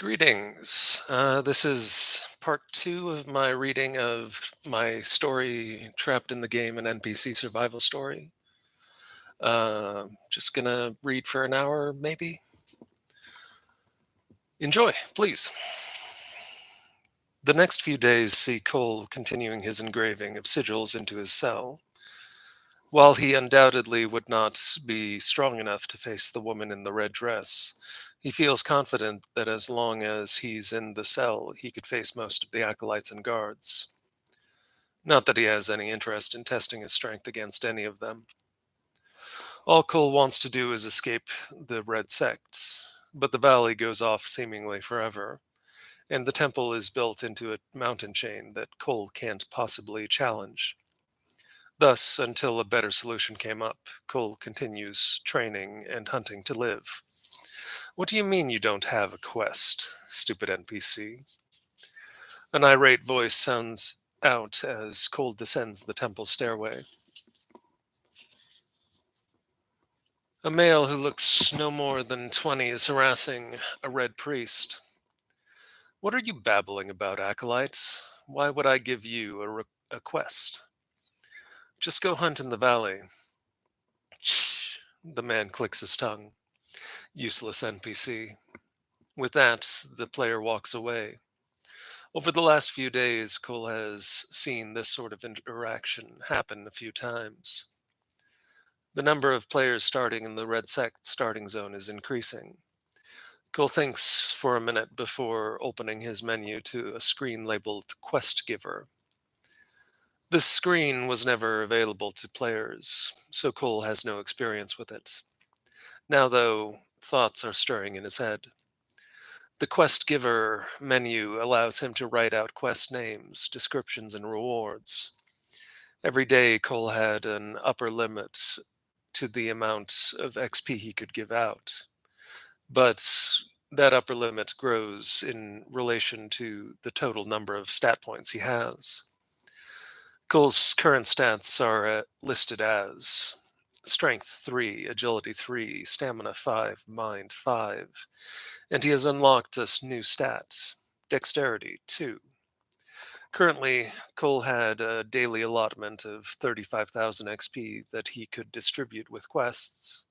Greetings. This is part two of my reading of my story, Trapped in the Game, an NPC survival story. Just gonna read for an hour, maybe. Enjoy, please. The next few days see Cole continuing his engraving of sigils into his cell. While he undoubtedly would not be strong enough to face the woman in the red dress, he feels confident that as long as he's in the cell, he could face most of the acolytes and guards. Not that he has any interest in testing his strength against any of them. All Cole wants to do is escape the Red Sect, but the valley goes off seemingly forever, and the temple is built into a mountain chain that Cole can't possibly challenge. Thus, until a better solution came up, Cole continues training and hunting to live. What do you mean you don't have a quest, stupid NPC? An irate voice sounds out as Cole descends the temple stairway. A male who looks no more than 20 is harassing a red priest. What are you babbling about, acolyte? Why would I give you a quest? Just go hunt in the valley. Shh. The man clicks his tongue. Useless NPC. With that, the player walks away. Over the last few days, Cole has seen this sort of interaction happen a few times. The number of players starting in the Red Sect starting zone is increasing. Cole thinks for a minute before opening his menu to a screen labeled Quest Giver. This screen was never available to players, so Cole has no experience with it. Now, though, thoughts are stirring in his head. The Quest Giver menu allows him to write out quest names, descriptions, and rewards. Every day, Cole had an upper limit to the amount of XP he could give out. But that upper limit grows in relation to the total number of stat points he has. Cole's current stats are listed as Strength 3, Agility 3, Stamina 5, Mind 5, and he has unlocked a new stat, Dexterity 2. Currently, Cole had a daily allotment of 35,000 XP that he could distribute with quests.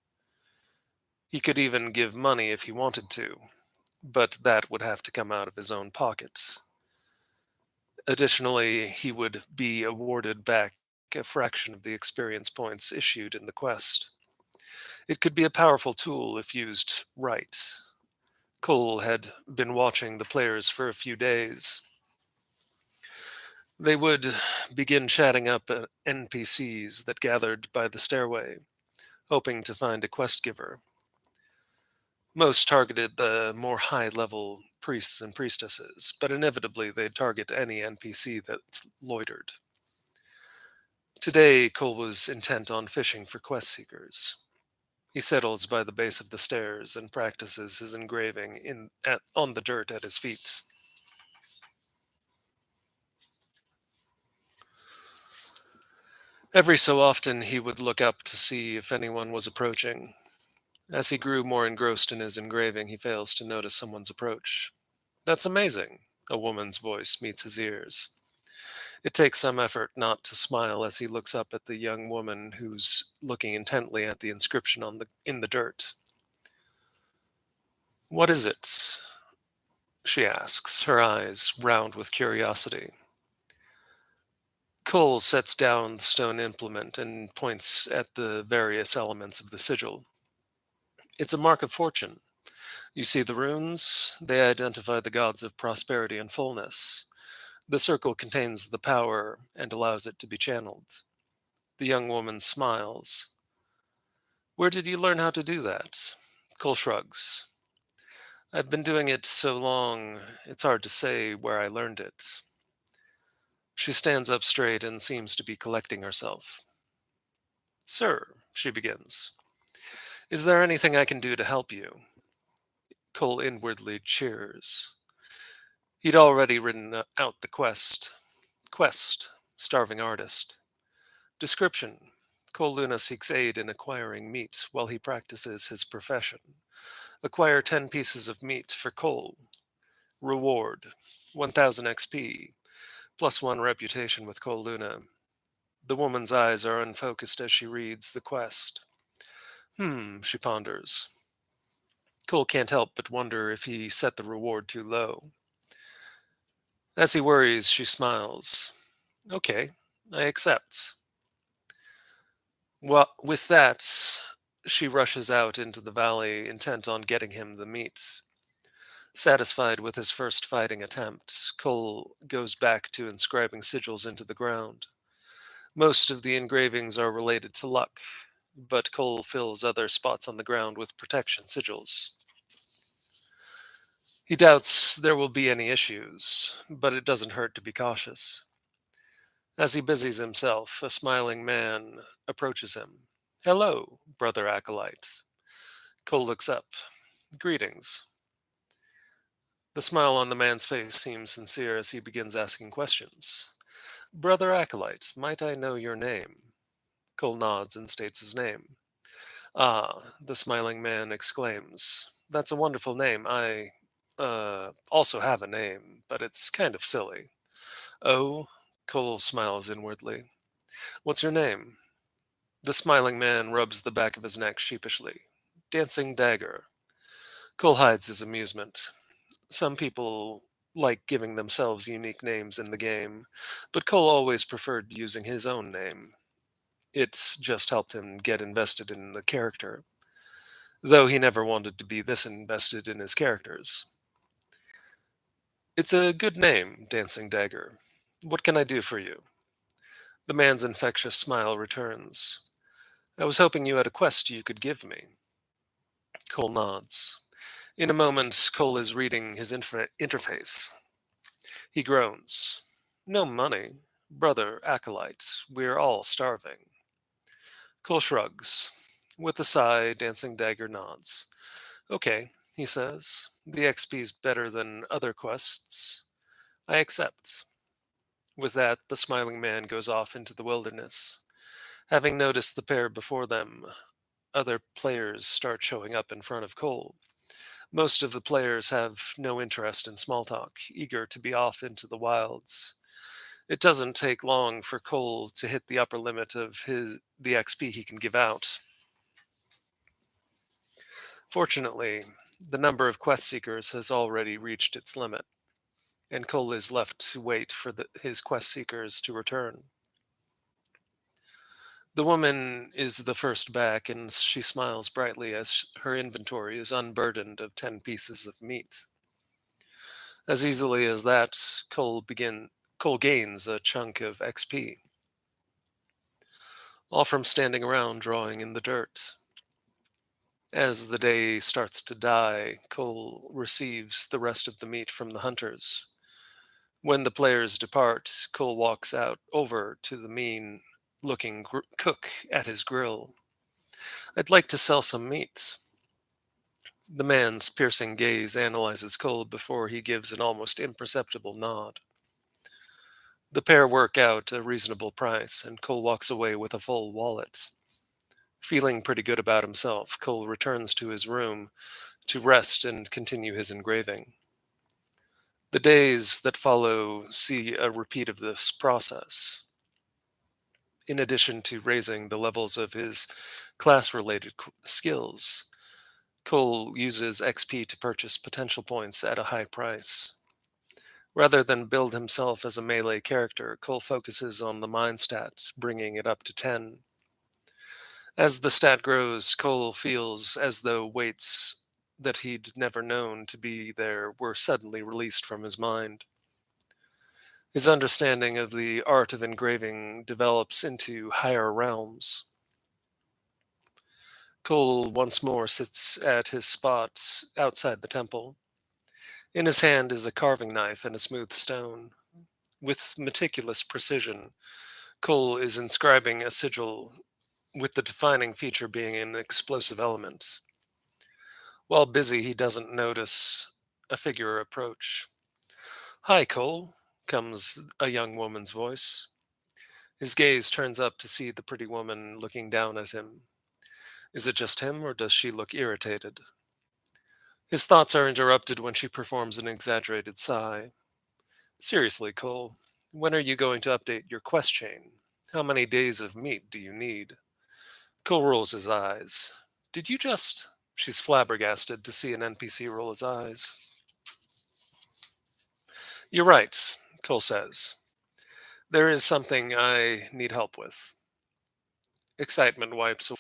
He could even give money if he wanted to, but that would have to come out of his own pocket. Additionally, he would be awarded back a fraction of the experience points issued in the quest. It could be a powerful tool if used right. Cole had been watching the players for a few days. They would begin chatting up NPCs that gathered by the stairway, hoping to find a quest giver. Most targeted the more high-level priests and priestesses, but inevitably they'd target any NPC that loitered. Today, Cole was intent on fishing for quest seekers. He settles by the base of the stairs and practices his engraving on the dirt at his feet. Every so often, he would look up to see if anyone was approaching. As he grew more engrossed in his engraving, he fails to notice someone's approach. That's amazing, a woman's voice meets his ears. It takes some effort not to smile as he looks up at the young woman who's looking intently at the inscription in the dirt. What is it? She asks, her eyes round with curiosity. Cole sets down the stone implement and points at the various elements of the sigil. It's a mark of fortune. You see the runes? They identify the gods of prosperity and fullness. The circle contains the power and allows it to be channeled. The young woman smiles. Where did you learn how to do that? Cole shrugs. I've been doing it so long, it's hard to say where I learned it. She stands up straight and seems to be collecting herself. Sir, she begins, is there anything I can do to help you? Cole inwardly cheers. He'd already written out the quest. Quest, starving artist. Description. Cole Luna seeks aid in acquiring meat while he practices his profession. Acquire 10 pieces of meat for Cole. Reward 1000 XP, plus 1 reputation with Cole Luna. The woman's eyes are unfocused as she reads the quest. She ponders. Cole can't help but wonder if he set the reward too low. As he worries, she smiles. Okay, I accept. Well, with that, she rushes out into the valley, intent on getting him the meat. Satisfied with his first fighting attempt, Cole goes back to inscribing sigils into the ground. Most of the engravings are related to luck, but Cole fills other spots on the ground with protection sigils. He doubts there will be any issues, but it doesn't hurt to be cautious. As he busies himself, a smiling man approaches him. Hello, brother acolyte. Cole looks up. Greetings. The smile on the man's face seems sincere as he begins asking questions. Brother acolyte, might I know your name? Cole nods and states his name. Ah, the smiling man exclaims. That's a wonderful name. I also have a name, but it's kind of silly. Oh, Cole smiles inwardly. What's your name? The smiling man rubs the back of his neck sheepishly. Dancing Dagger. Cole hides his amusement. Some people like giving themselves unique names in the game, but Cole always preferred using his own name. It just helped him get invested in the character, though he never wanted to be this invested in his characters. It's a good name, Dancing Dagger. What can I do for you? The man's infectious smile returns. I was hoping you had a quest you could give me. Cole nods. In a moment, Cole is reading his interface. He groans. No money. Brother acolyte, we're all starving. Cole shrugs. With a sigh, Dancing Dagger nods. Okay, he says. The XP's better than other quests. I accept. With that, the smiling man goes off into the wilderness. Having noticed the pair before them, other players start showing up in front of Cole. Most of the players have no interest in small talk, eager to be off into the wilds. It doesn't take long for Cole to hit the upper limit of the XP he can give out. Fortunately, the number of quest seekers has already reached its limit, and Cole is left to wait for his quest seekers to return. The woman is the first back, and she smiles brightly as her inventory is unburdened of 10 pieces of meat. As easily as that, Cole gains a chunk of XP, all from standing around drawing in the dirt. As the day starts to die, Cole receives the rest of the meat from the hunters. When the players depart, Cole walks out over to the mean looking cook at his grill. I'd like to sell some meat. The man's piercing gaze analyzes Cole before he gives an almost imperceptible nod. The pair work out a reasonable price, and Cole walks away with a full wallet. Feeling pretty good about himself, Cole returns to his room to rest and continue his engraving. The days that follow see a repeat of this process. In addition to raising the levels of his class related skills, Cole uses XP to purchase potential points at a high price. Rather than build himself as a melee character, Cole focuses on the mind stat, bringing it up to 10. As the stat grows, Cole feels as though weights that he'd never known to be there were suddenly released from his mind. His understanding of the art of engraving develops into higher realms. Cole once more sits at his spot outside the temple. In his hand is a carving knife and a smooth stone. With meticulous precision, Cole is inscribing a sigil, with the defining feature being an explosive element. While busy, he doesn't notice a figure approach. Hi, Cole, comes a young woman's voice. His gaze turns up to see the pretty woman looking down at him. Is it just him, or does she look irritated? His thoughts are interrupted when she performs an exaggerated sigh. Seriously, Cole, when are you going to update your quest chain? How many days of meat do you need? Cole rolls his eyes. Did you just. She's flabbergasted to see an NPC roll his eyes. You're right, Cole says. There is something I need help with. Excitement wipes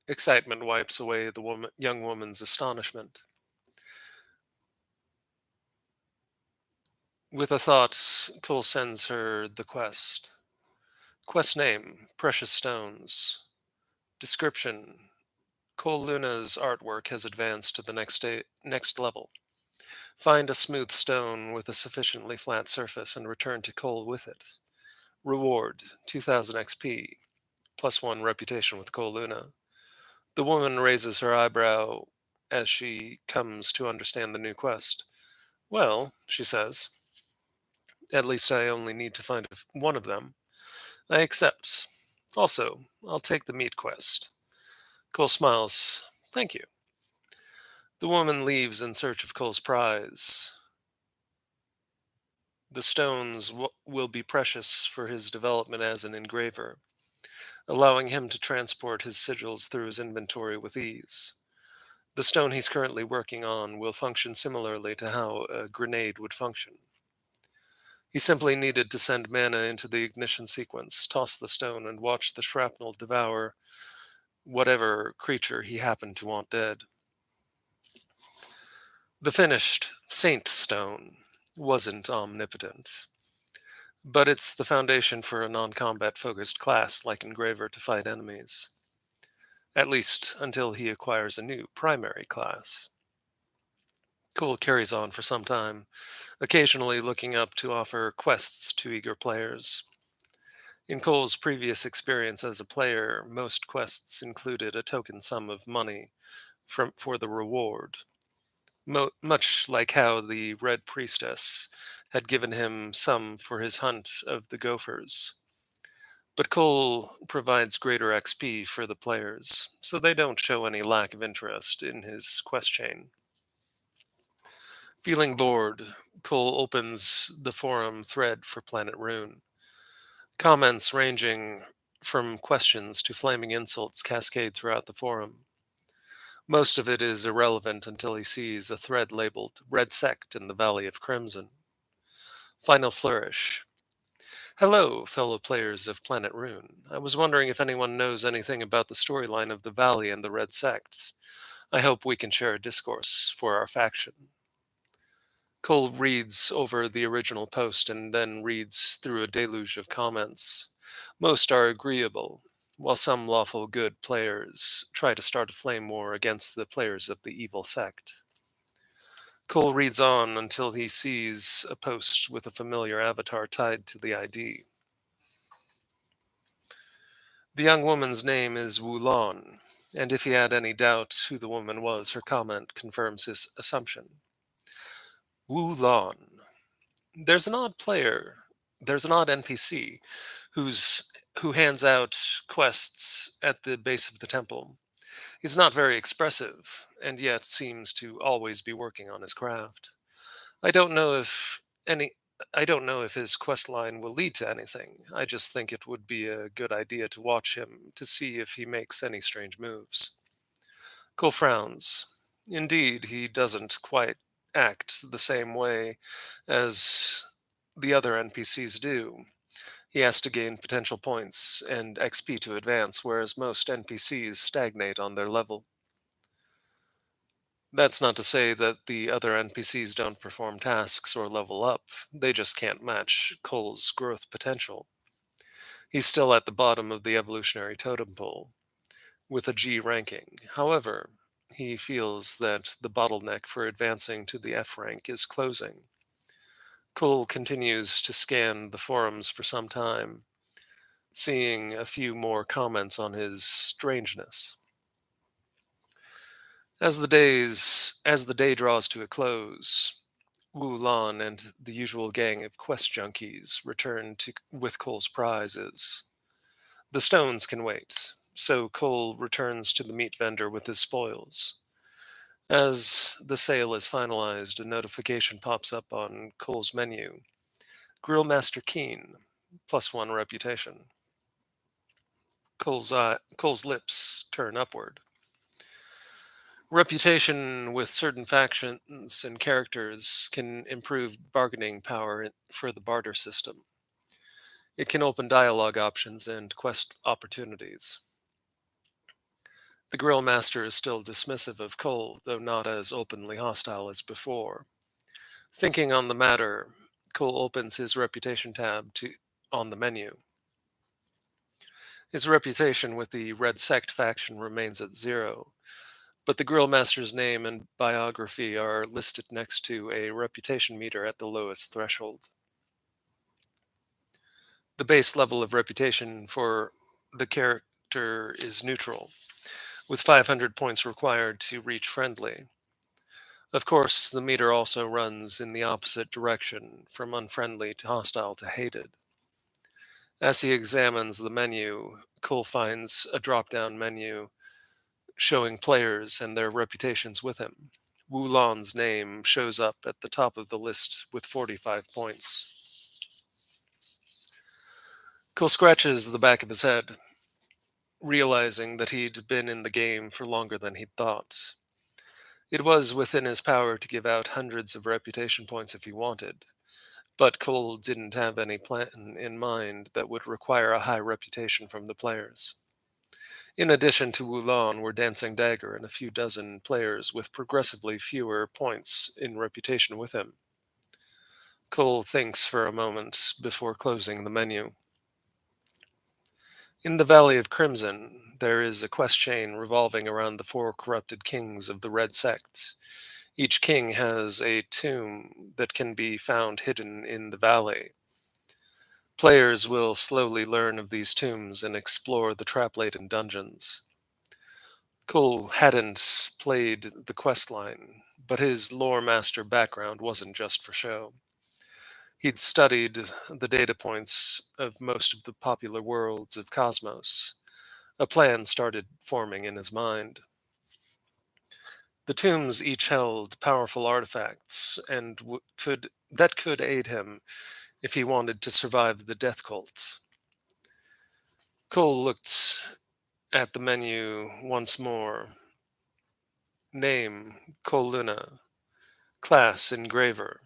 Excitement wipes away the young woman's astonishment. With a thought, Cole sends her the quest. Quest name: Precious Stones. Description: Cole Luna's artwork has advanced to the next level. Find a smooth stone with a sufficiently flat surface and return to Cole with it. Reward: 2000 XP, plus 1 reputation with Cole Luna. The woman raises her eyebrow as she comes to understand the new quest. Well, she says, at least I only need to find one of them. I accept. Also, I'll take the meat quest. Cole smiles. Thank you. The woman leaves in search of Cole's prize. The stones will be precious for his development as an engraver, allowing him to transport his sigils through his inventory with ease. The stone he's currently working on will function similarly to how a grenade would function. He simply needed to send mana into the ignition sequence, toss the stone, and watch the shrapnel devour whatever creature he happened to want dead. The finished Saint Stone wasn't omnipotent, but it's the foundation for a non-combat focused class like Engraver to fight enemies, at least until he acquires a new primary class. Cole carries on for some time, occasionally looking up to offer quests to eager players. In Cole's previous experience as a player, most quests included a token sum of money for the reward, much like how the Red Priestess had given him some for his hunt of the gophers. But Cole provides greater XP for the players, so they don't show any lack of interest in his quest chain. Feeling bored, Cole opens the forum thread for Planet Rune. Comments ranging from questions to flaming insults cascade throughout the forum. Most of it is irrelevant until he sees a thread labeled Red Sect in the Valley of Crimson. Final Flourish. Hello, fellow players of Planet Rune. I was wondering if anyone knows anything about the storyline of the Valley and the Red Sects. I hope we can share a discourse for our faction. Cole reads over the original post and then reads through a deluge of comments. Most are agreeable, while some lawful good players try to start a flame war against the players of the evil sect. Cole reads on until he sees a post with a familiar avatar tied to the ID. The young woman's name is Wulon, and if he had any doubt who the woman was, her comment confirms his assumption. Wulon. There's an odd player. There's an odd NPC who hands out quests at the base of the temple. He's not very expressive, and yet seems to always be working on his craft. I don't know if any I don't know if his quest line will lead to anything. I just think it would be a good idea to watch him to see if he makes any strange moves. Cole frowns. Indeed, he doesn't quite act the same way as the other NPCs do. He has to gain potential points and XP to advance, whereas most NPCs stagnate on their level. That's not to say that the other NPCs don't perform tasks or level up, they just can't match Cole's growth potential. He's still at the bottom of the evolutionary totem pole, with a G ranking. However, he feels that the bottleneck for advancing to the F rank is closing. Cole continues to scan the forums for some time, seeing a few more comments on his strangeness. As the day draws to a close, Wu Lan and the usual gang of quest junkies return with Cole's prizes. The stones can wait, so Cole returns to the meat vendor with his spoils. As the sale is finalized, a notification pops up on Cole's menu. Grill Master Keen, +1 reputation. Cole's lips turn upward. Reputation with certain factions and characters can improve bargaining power for the barter system. It can open dialogue options and quest opportunities. The Grill Master is still dismissive of Cole, though not as openly hostile as before. Thinking on the matter, Cole opens his reputation tab on the menu. His reputation with the Red Sect faction remains at 0, but the Grill Master's name and biography are listed next to a reputation meter at the lowest threshold. The base level of reputation for the character is neutral, with 500 points required to reach friendly. Of course, the meter also runs in the opposite direction, from unfriendly to hostile to hated. As he examines the menu, Cole finds a drop down menu showing players and their reputations with him. Wulan's name shows up at the top of the list with 45 points. Cole scratches the back of his head, realizing that he'd been in the game for longer than he'd thought. It was within his power to give out hundreds of reputation points if he wanted, but Cole didn't have any plan in mind that would require a high reputation from the players. In addition to Wulan were Dancing Dagger and a few dozen players with progressively fewer points in reputation with him. Cole thinks for a moment before closing the menu. In the Valley of Crimson, there is a quest chain revolving around the 4 corrupted kings of the Red Sect. Each king has a tomb that can be found hidden in the valley. Players will slowly learn of these tombs and explore the trap-laden dungeons. Cole hadn't played the quest line, but his lore master background wasn't just for show. He'd studied the data points of most of the popular worlds of Cosmos. A plan started forming in his mind. The tombs each held powerful artifacts and could aid him if he wanted to survive the death cult. Cole looked at the menu once more. Name, Coluna. Class, Engraver.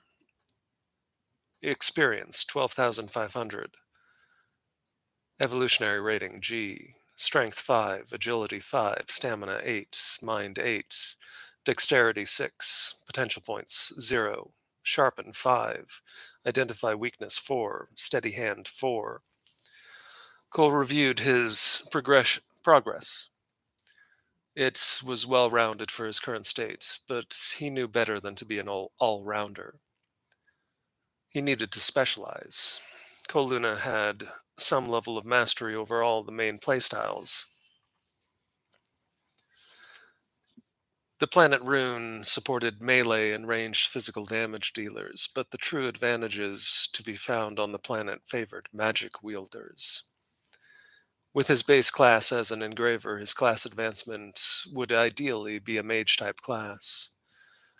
Experience, 12,500. Evolutionary rating, G. Strength 5, Agility 5, Stamina 8, Mind 8, Dexterity 6, Potential points 0, Sharpen 5, Identify Weakness 4, Steady Hand 4. Cole reviewed his progress. It was well rounded for his current state, but he knew better than to be an all rounder. He needed to specialize. Koluna had some level of mastery over all the main playstyles. The planet Rune supported melee and ranged physical damage dealers, but the true advantages to be found on the planet favored magic wielders. With his base class as an engraver, his class advancement would ideally be a mage type class.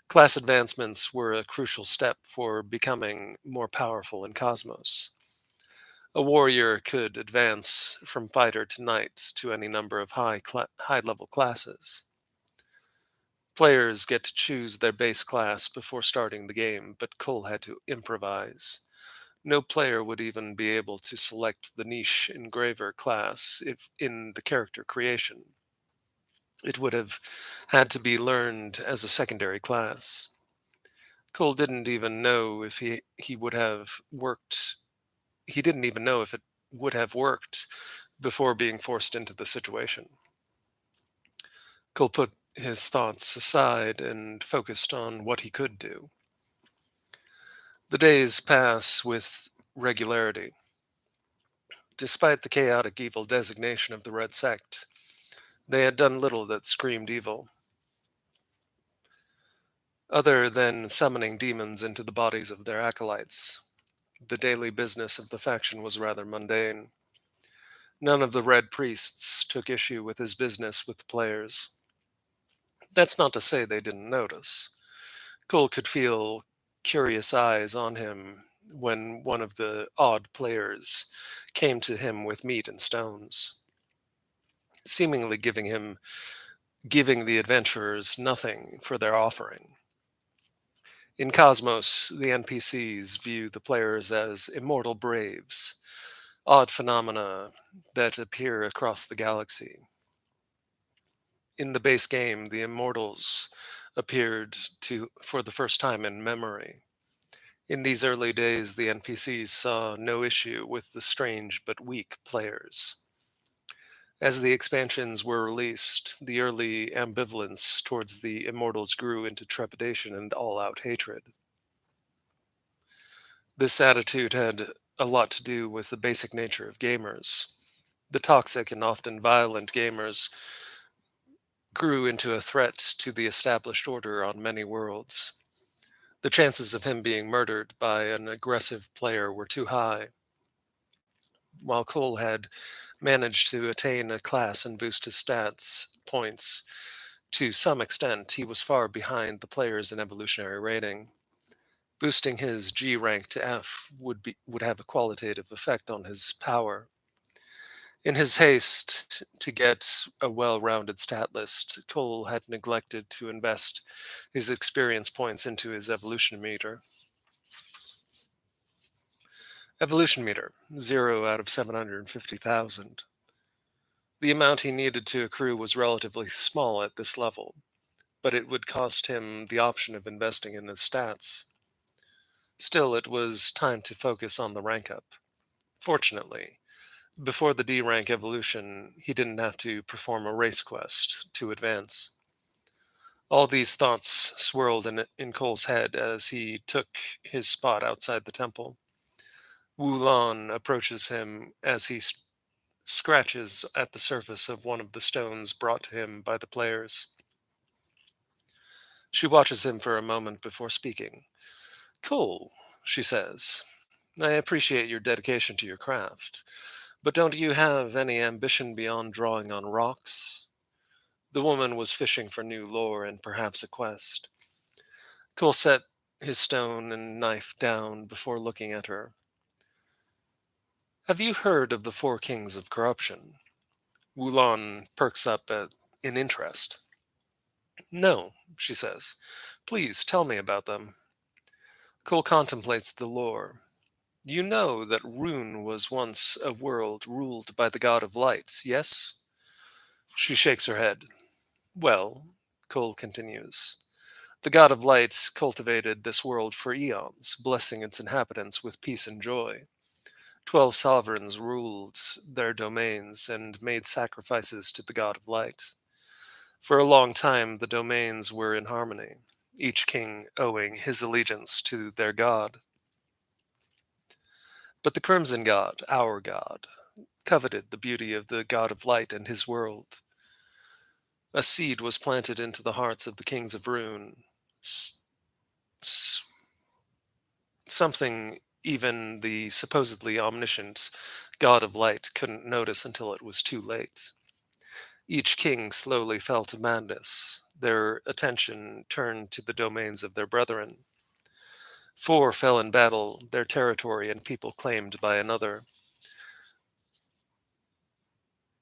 Class advancements were a crucial step for becoming more powerful in Cosmos. A warrior could advance from fighter to knight to any number of high level classes. Players get to choose their base class before starting the game, but Cole had to improvise. No player would even be able to select the niche engraver class if in the character creation. It would have had to be learned as a secondary class. Cole didn't even know if he would have worked. He didn't even know if it would have worked before being forced into the situation. Cole put his thoughts aside and focused on what he could do. The days pass with regularity. Despite the chaotic evil designation of the Red Sect, they had done little that screamed evil, other than summoning demons into the bodies of their acolytes. The daily business of the faction was rather mundane. None of the Red Priests took issue with his business with the players. That's not to say they didn't notice. Cole could feel curious eyes on him when one of the odd players came to him with meat and stones, seemingly giving the adventurers nothing for their offering. In Cosmos, the NPCs view the players as immortal braves, odd phenomena that appear across the galaxy. In the base game, the immortals appeared for the first time in memory. In these early days, the NPCs saw no issue with the strange but weak players. As the expansions were released, the early ambivalence towards the immortals grew into trepidation and all out hatred. This attitude had a lot to do with the basic nature of gamers. The toxic and often violent gamers grew into a threat to the established order on many worlds. The chances of him being murdered by an aggressive player were too high. While Cole had managed to attain a class and boost his stats points to some extent, he was far behind the players in evolutionary rating. Boosting his G rank to F would have a qualitative effect on his power. In his haste to get a well-rounded stat list, Cole had neglected to invest his experience points into his evolution meter. Evolution meter, 0 out of 750,000. The amount he needed to accrue was relatively small at this level, but it would cost him the option of investing in his stats. Still, it was time to focus on the rank up. Fortunately, before the D rank evolution, he didn't have to perform a race quest to advance. All these thoughts swirled in Cole's head as he took his spot outside the temple. Wu Lan approaches him as he scratches at the surface of one of the stones brought to him by the players. She watches him for a moment before speaking. Cole, she says, I appreciate your dedication to your craft, but don't you have any ambition beyond drawing on rocks? The woman was fishing for new lore and perhaps a quest. Cole set his stone and knife down before looking at her. Have you heard of the four kings of corruption? Wulon perks up in interest. No, she says. Please tell me about them. Cole contemplates the lore. You know that Rune was once a world ruled by the god of light, yes? She shakes her head. Well, Cole continues, the god of light cultivated this world for eons, blessing its inhabitants with peace and joy. 12 sovereigns ruled their domains and made sacrifices to the god of light. For a long time, the domains were in harmony, each king owing his allegiance to their god. But the Crimson God, our God, coveted the beauty of the God of Light and his world. A seed was planted into the hearts of the kings of Rune, s- s- something even the supposedly omniscient God of Light couldn't notice until it was too late. Each king slowly fell to madness. Their attention turned to the domains of their brethren. Four fell in battle, their territory and people claimed by another.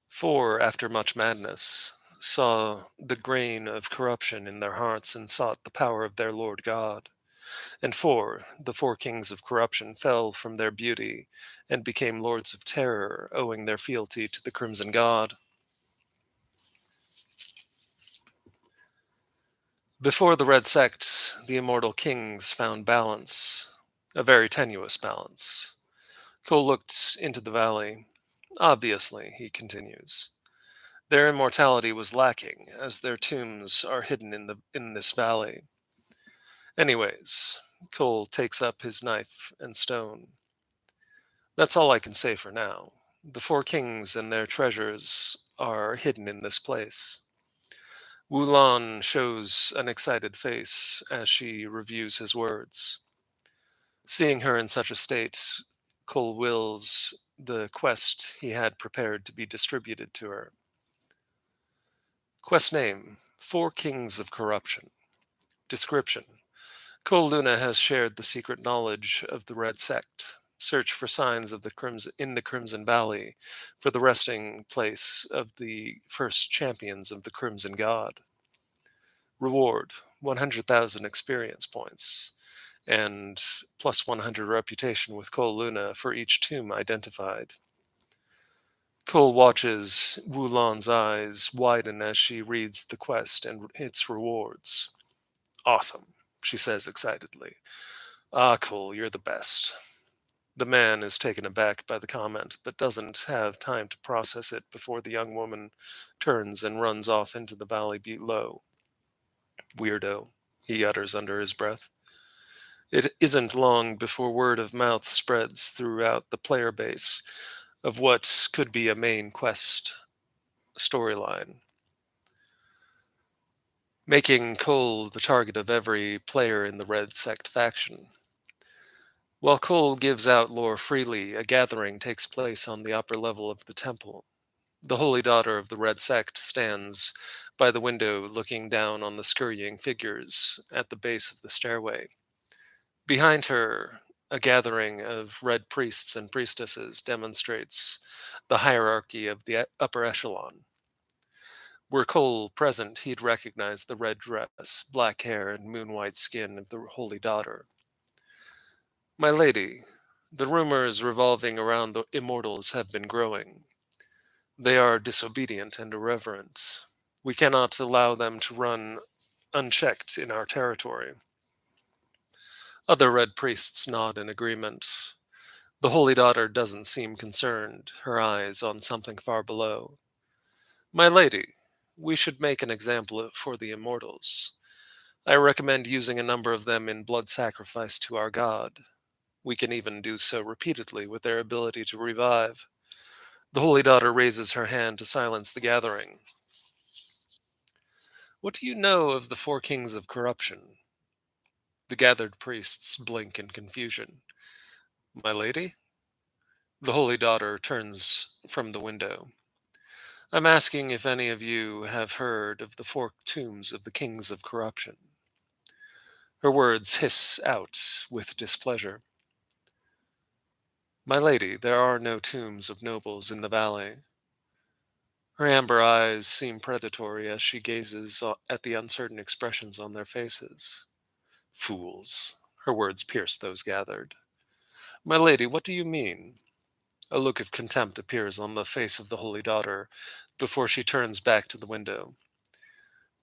Four, after much madness, saw the grain of corruption in their hearts and sought the power of their Lord God. And four, the four kings of corruption, fell from their beauty and became lords of terror, owing their fealty to the Crimson God. Before the Red Sect, the immortal kings found balance, a very tenuous balance. Cole looked into the valley. Obviously, he continues, their immortality was lacking, as their tombs are hidden in this valley. Anyways, Cole takes up his knife and stone. That's all I can say for now. The four kings and their treasures are hidden in this place. Wulan shows an excited face as she reviews his words. Seeing her in such a state, Cole wills the quest he had prepared to be distributed to her. Quest name: Four Kings of Corruption. Description: Cole Luna has shared the secret knowledge of the Red Sect. Search for signs of the Crimson Valley for the resting place of the first champions of the Crimson God. Reward: 100,000 experience points and plus 100 reputation with Cole Luna for each tomb identified. Cole watches Wulan's eyes widen as she reads the quest and its rewards. Awesome, she says excitedly. Ah, Cole, you're the best. The man is taken aback by the comment, but doesn't have time to process it before the young woman turns and runs off into the valley below. Weirdo, he utters under his breath. It isn't long before word of mouth spreads throughout the player base of what could be a main quest storyline, making Cole the target of every player in the Red Sect faction. While Cole gives out lore freely, a gathering takes place on the upper level of the temple. The holy daughter of the Red Sect stands by the window looking down on the scurrying figures at the base of the stairway. Behind her, a gathering of red priests and priestesses demonstrates the hierarchy of the upper echelon. Were Cole present, he'd recognize the red dress, black hair, and moon-white skin of the holy daughter. My lady, the rumors revolving around the immortals have been growing. They are disobedient and irreverent. We cannot allow them to run unchecked in our territory. Other red priests nod in agreement. The holy daughter doesn't seem concerned, her eyes on something far below. My lady, we should make an example for the immortals. I recommend using a number of them in blood sacrifice to our god. We can even do so repeatedly with their ability to revive. The holy daughter raises her hand to silence the gathering. What do you know of the four kings of corruption? The gathered priests blink in confusion. My lady? The holy daughter turns from the window. I'm asking if any of you have heard of the four tombs of the kings of corruption. Her words hiss out with displeasure. My lady, there are no tombs of nobles in the valley. Her amber eyes seem predatory as she gazes at the uncertain expressions on their faces. Fools. Her words pierce those gathered. My lady, what do you mean? A look of contempt appears on the face of the holy daughter before she turns back to the window.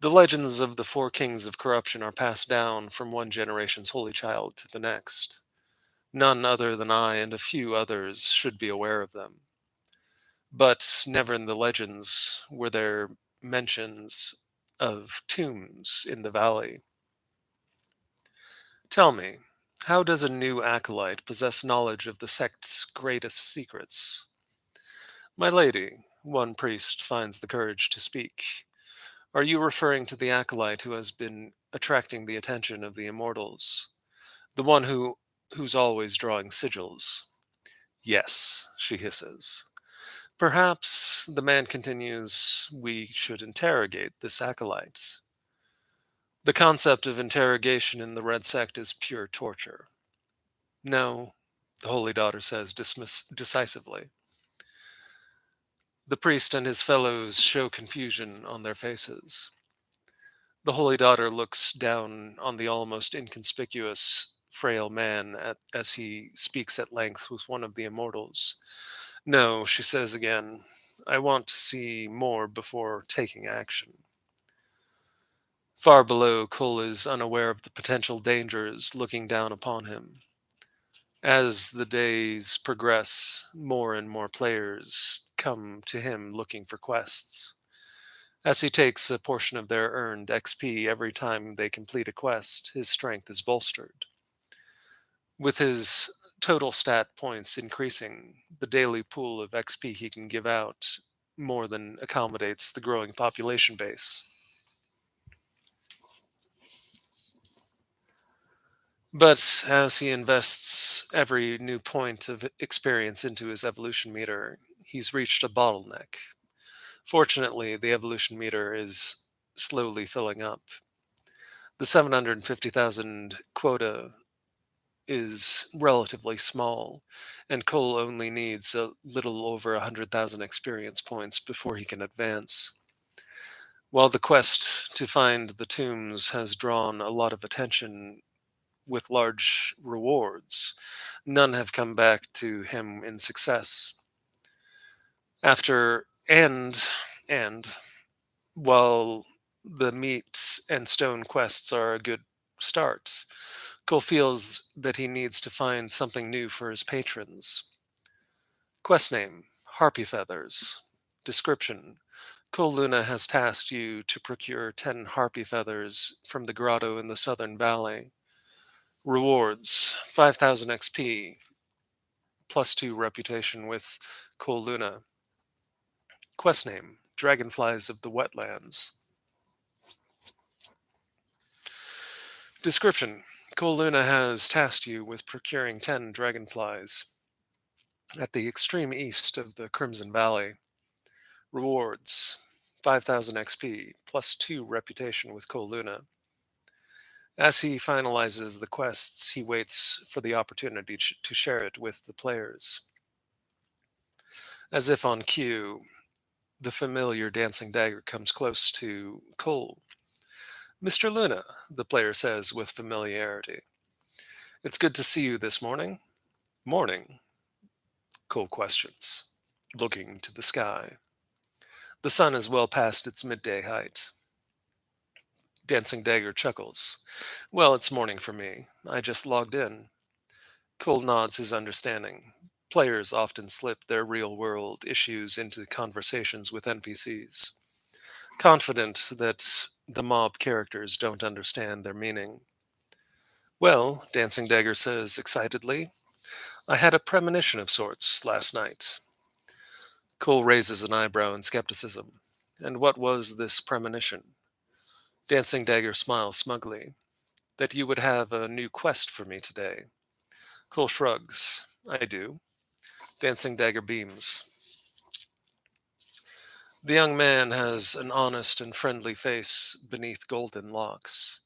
The legends of the four kings of corruption are passed down from one generation's holy child to the next. None other than I and a few others should be aware of them. But never in the legends were there mentions of tombs in the valley. Tell me, how does a new acolyte possess knowledge of the sect's greatest secrets? My lady, one priest finds the courage to speak. Are you referring to the acolyte who has been attracting the attention of the immortals? The one who's always drawing sigils? Yes, she hisses. Perhaps, the man continues, we should interrogate this acolyte. The concept of interrogation in the Red Sect is pure torture. No, the Holy Daughter says decisively. The priest and his fellows show confusion on their faces. The Holy Daughter looks down on the almost inconspicuous, frail man as he speaks at length with one of the immortals. No, she says again, I want to see more before taking action. Far below, Cole is unaware of the potential dangers looking down upon him. As the days progress, more and more players come to him looking for quests. As he takes a portion of their earned XP every time they complete a quest, his strength is bolstered. With his total stat points increasing, the daily pool of XP he can give out more than accommodates the growing population base. But as he invests every new point of experience into his evolution meter, he's reached a bottleneck. Fortunately, the evolution meter is slowly filling up. The 750,000 quota is relatively small, and Cole only needs a little over 100,000 experience points before he can advance. While the quest to find the tombs has drawn a lot of attention with large rewards, none have come back to him in success. After and while the meat and stone quests are a good start, Cole feels that he needs to find something new for his patrons. Quest name: Harpy Feathers. Description: Cole Luna has tasked you to procure 10 harpy feathers from the grotto in the southern valley. Rewards: 5,000 XP, plus 2 reputation with Cole Luna. Quest name: Dragonflies of the Wetlands. Description: Cole Luna has tasked you with procuring 10 dragonflies at the extreme east of the Crimson Valley. Rewards: 5,000 XP, plus 2 reputation with Cole Luna. As he finalizes the quests, he waits for the opportunity to share it with the players. As if on cue, the familiar dancing dagger comes close to Cole. Mr. Luna, the player says with familiarity. It's good to see you this morning. Morning, Cole questions, looking to the sky. The sun is well past its midday height. Dancing Dagger chuckles. Well, it's morning for me. I just logged in. Cole nods his understanding. Players often slip their real world issues into conversations with NPCs, confident that the mob characters don't understand their meaning. Well, Dancing Dagger says excitedly, I had a premonition of sorts last night. Cole raises an eyebrow in skepticism. And what was this premonition? Dancing Dagger smiles smugly. That you would have a new quest for me today. Cole shrugs. I do. Dancing Dagger beams. The young man has an honest and friendly face beneath golden locks.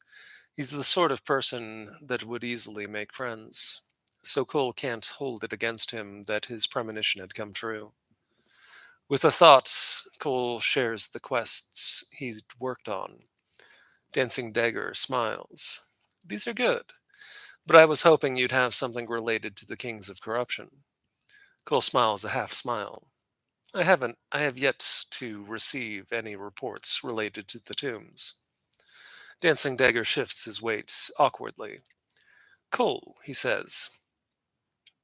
He's the sort of person that would easily make friends. So Cole can't hold it against him that his premonition had come true. With a thought, Cole shares the quests he's worked on. Dancing Dagger smiles. These are good, but I was hoping you'd have something related to the Kings of Corruption. Cole smiles a half smile. I have yet to receive any reports related to the tombs. Dancing Dagger shifts his weight awkwardly. Cole, he says,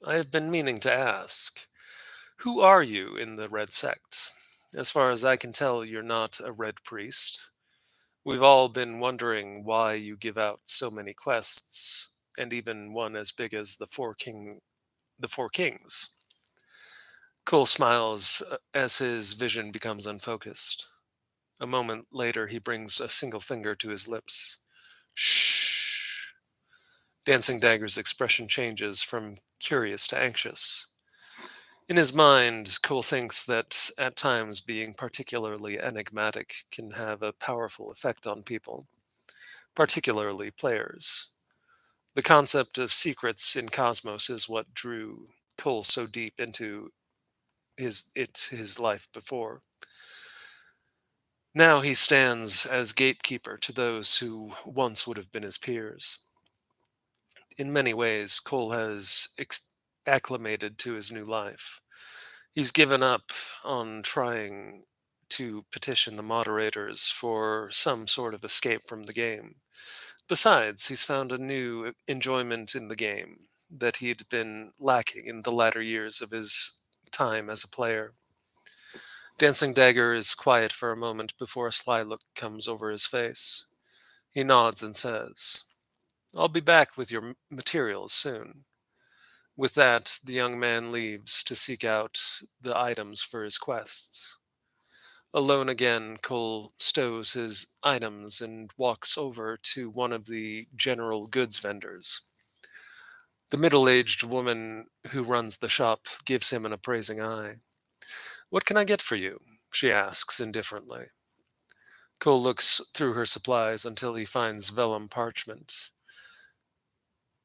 I have been meaning to ask, who are you in the Red Sect? As far as I can tell, you're not a Red Priest. We've all been wondering why you give out so many quests, and even one as big as the Four Kings. Cole smiles as his vision becomes unfocused. A moment later, he brings a single finger to his lips. Shh. Dancing Dagger's expression changes from curious to anxious. In his mind, Cole thinks that at times being particularly enigmatic can have a powerful effect on people, particularly players. The concept of secrets in Cosmos is what drew Cole so deep into his life before. Now he stands as gatekeeper to those who once would have been his peers. In many ways, Cole has acclimated to his new life. He's given up on trying to petition the moderators for some sort of escape from the game. Besides, he's found a new enjoyment in the game that he'd been lacking in the latter years of his time as a player. Dancing Dagger is quiet for a moment before a sly look comes over his face. He nods and says, I'll be back with your materials soon. With that, the young man leaves to seek out the items for his quests. Alone again, Cole stows his items and walks over to one of the general goods vendors. The middle aged woman who runs the shop gives him an appraising eye. What can I get for you? she asks indifferently. Cole looks through her supplies until he finds vellum parchment.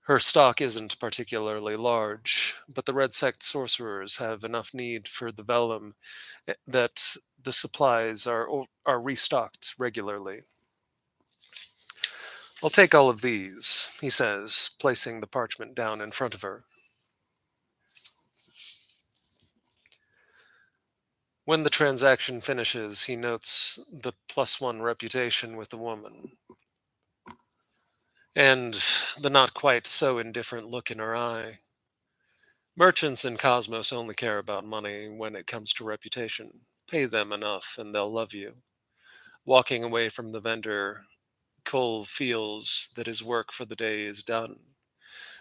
Her stock isn't particularly large, but the Red Sect sorcerers have enough need for the vellum that the supplies are restocked regularly. I'll take all of these, he says, placing the parchment down in front of her. When the transaction finishes, he notes the +1 reputation with the woman, and the not quite so indifferent look in her eye. Merchants in Cosmos only care about money when it comes to reputation. Pay them enough and they'll love you. Walking away from the vendor, Cole feels that his work for the day is done.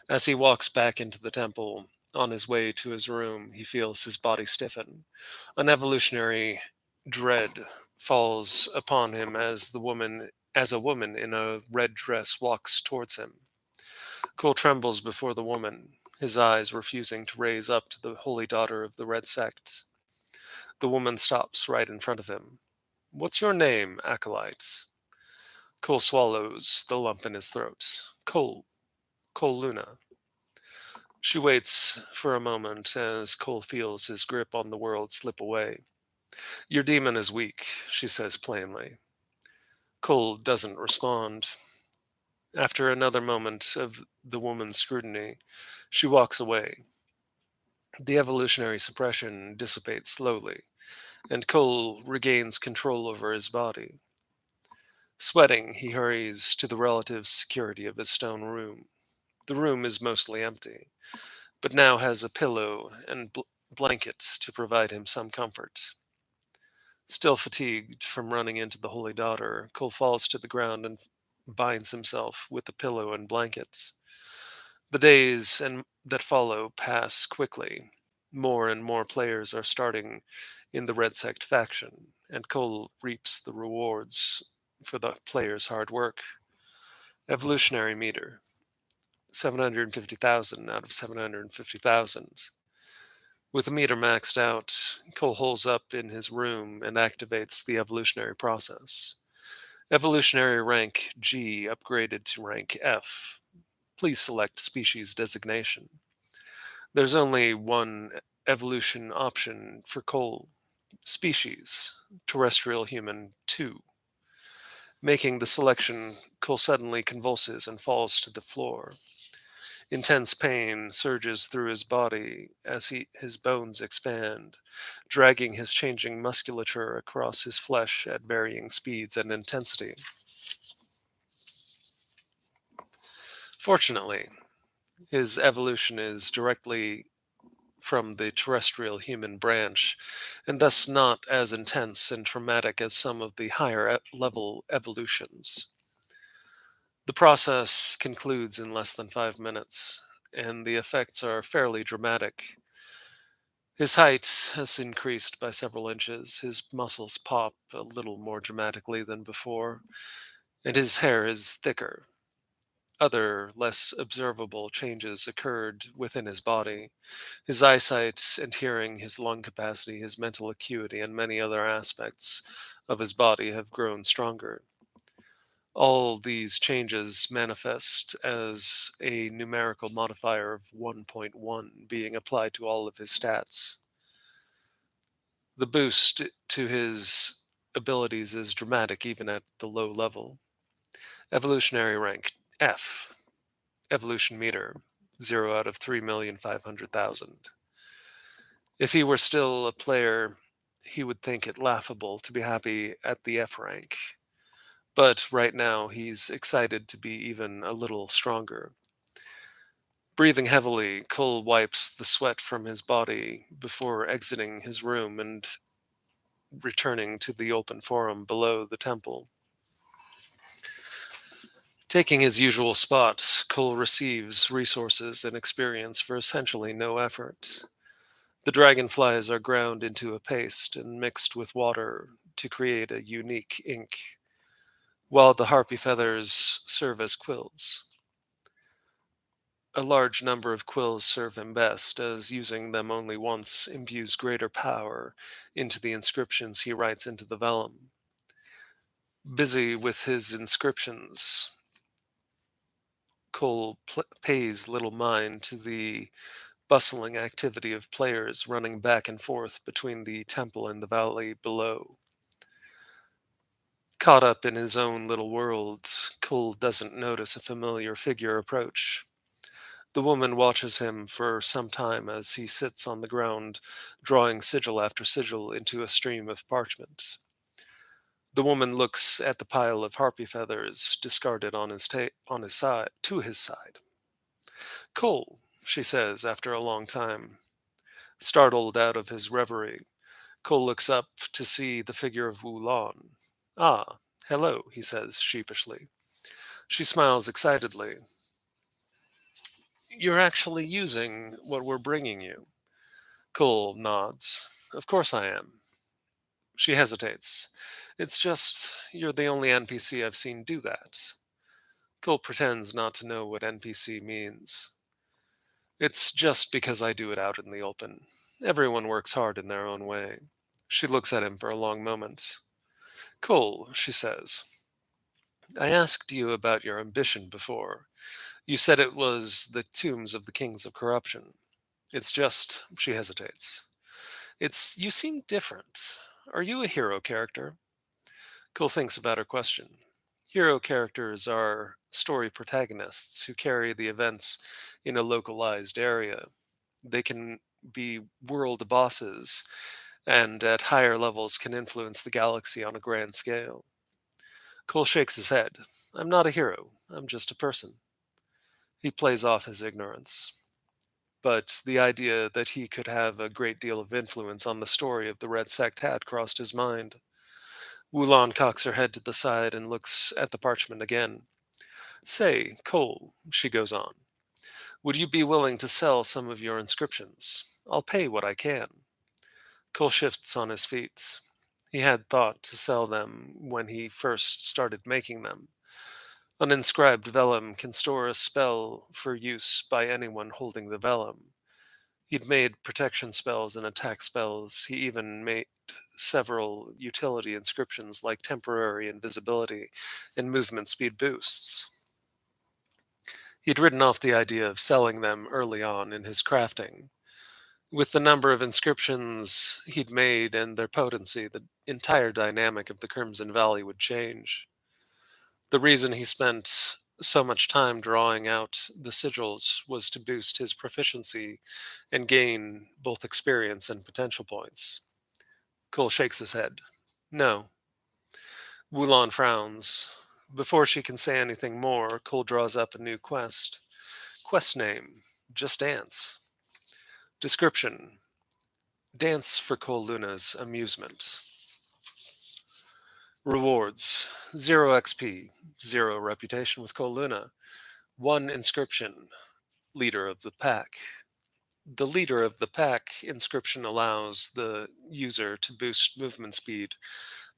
As he walks back into the temple, on his way to his room, he feels his body stiffen. An evolutionary dread falls upon him as a woman in a red dress walks towards him. Cole trembles before the woman, his eyes refusing to raise up to the holy daughter of the Red Sect. The woman stops right in front of him. What's your name, acolyte? Cole swallows the lump in his throat. Cole Luna. She waits for a moment as Cole feels his grip on the world slip away. Your demon is weak, she says plainly. Cole doesn't respond. After another moment of the woman's scrutiny, she walks away. The evolutionary suppression dissipates slowly, and Cole regains control over his body. Sweating, he hurries to the relative security of his stone room. The room is mostly empty, but now has a pillow and blanket to provide him some comfort. Still fatigued from running into the Holy Daughter, Cole falls to the ground and binds himself with the pillow and blanket. The days that follow pass quickly. More and more players are starting in the Red Sect faction, and Cole reaps the rewards for the players' hard work. Evolutionary meter 750,000 out of 750,000. With the meter maxed out, Cole holes up in his room and activates the evolutionary process. Evolutionary rank G upgraded to rank F. Please select species designation. There's only one evolution option for Cole: species, terrestrial human 2. Making the selection, Cole suddenly convulses and falls to the floor. Intense pain surges through his body as his bones expand, dragging his changing musculature across his flesh at varying speeds and intensity. Fortunately, his evolution is directly from the terrestrial human branch, and thus not as intense and traumatic as some of the higher level evolutions. The process concludes in less than 5 minutes, and the effects are fairly dramatic. His height has increased by several inches, his muscles pop a little more dramatically than before, and his hair is thicker. Other, less observable changes occurred within his body. His eyesight and hearing, his lung capacity, his mental acuity, and many other aspects of his body have grown stronger. All these changes manifest as a numerical modifier of 1.1 being applied to all of his stats. The boost to his abilities is dramatic even at the low level. Evolutionary rank F. Evolution meter 0 out of 3,500,000. If he were still a player, he would think it laughable to be happy at the F rank. But right now, he's excited to be even a little stronger. Breathing heavily, Cole wipes the sweat from his body before exiting his room and returning to the open forum below the temple. Taking his usual spot, Cole receives resources and experience for essentially no effort. The dragonflies are ground into a paste and mixed with water to create a unique ink, while the harpy feathers serve as quills. A large number of quills serve him best, as using them only once imbues greater power into the inscriptions he writes into the vellum. Busy with his inscriptions, pays little mind to the bustling activity of players running back and forth between the temple and the valley below. Caught up in his own little world, Cole doesn't notice a familiar figure approach. The woman watches him for some time as he sits on the ground, drawing sigil after sigil into a stream of parchment. The woman looks at the pile of harpy feathers discarded on his side, to his side. Cole, she says after a long time. Startled out of his reverie, Cole looks up to see the figure of Wu Lan. Ah, hello, he says sheepishly. She smiles excitedly. You're actually using what we're bringing you. Cole nods. Of course I am. She hesitates. It's just, you're the only NPC I've seen do that. Cole pretends not to know what NPC means. It's just because I do it out in the open. Everyone works hard in their own way. She looks at him for a long moment. Cole, she says, I asked you about your ambition before. You said it was the tombs of the kings of corruption. It's just, she hesitates. You seem different. Are you a hero character? Cole thinks about her question. Hero characters are story protagonists who carry the events in a localized area. They can be world bosses and at higher levels can influence the galaxy on a grand scale. Cole shakes his head. I'm not a hero. I'm just a person. He plays off his ignorance. But the idea that he could have a great deal of influence on the story of the Red Sect had crossed his mind. Wulon cocks her head to the side and looks at the parchment again. Say, Cole, she goes on, would you be willing to sell some of your inscriptions? I'll pay what I can. Cole shifts on his feet. He had thought to sell them when he first started making them. An inscribed vellum can store a spell for use by anyone holding the vellum. He'd made protection spells and attack spells. He even made several utility inscriptions like temporary invisibility and movement speed boosts. He'd written off the idea of selling them early on in his crafting. With the number of inscriptions he'd made and their potency, the entire dynamic of the Crimson Valley would change. The reason he spent so much time drawing out the sigils was to boost his proficiency and gain both experience and potential points. Cole shakes his head. No. Wulon frowns. Before she can say anything more, Cole draws up a new quest. Quest name: Just Dance. Description: Dance for Cole Luna's amusement. Rewards: 0 XP, 0 reputation with Cole Luna, 1 inscription, Leader of the Pack. The Leader of the Pack inscription allows the user to boost movement speed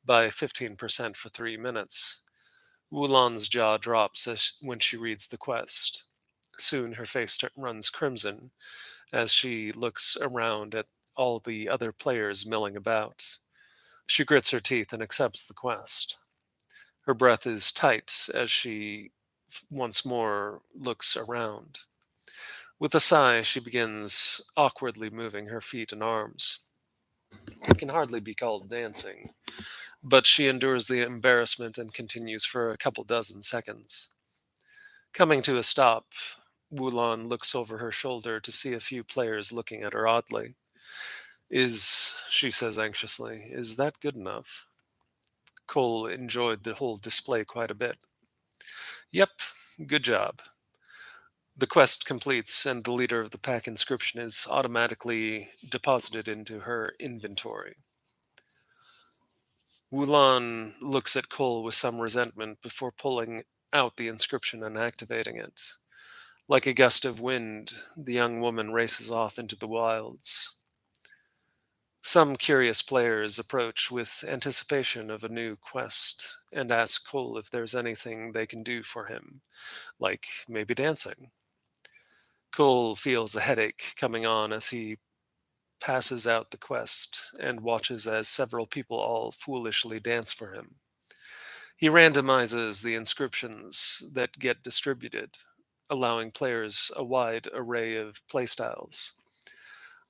by 15% for 3 minutes. Wulon's jaw drops when she reads the quest. Soon her face runs crimson as she looks around at all the other players milling about. She grits her teeth and accepts the quest. Her breath is tight as she once more looks around. With a sigh, she begins awkwardly moving her feet and arms. It can hardly be called dancing, but she endures the embarrassment and continues for a couple dozen seconds. Coming to a stop, Wulon looks over her shoulder to see a few players looking at her oddly. She says anxiously, is that good enough? Cole enjoyed the whole display quite a bit. Yep, good job. The quest completes, and the Leader of the Pack inscription is automatically deposited into her inventory. Wulon looks at Cole with some resentment before pulling out the inscription and activating it. Like a gust of wind, the young woman races off into the wilds. Some curious players approach with anticipation of a new quest and ask Cole if there's anything they can do for him, like maybe dancing. Cole feels a headache coming on as he passes out the quest and watches as several people all foolishly dance for him. He randomizes the inscriptions that get distributed, allowing players a wide array of playstyles.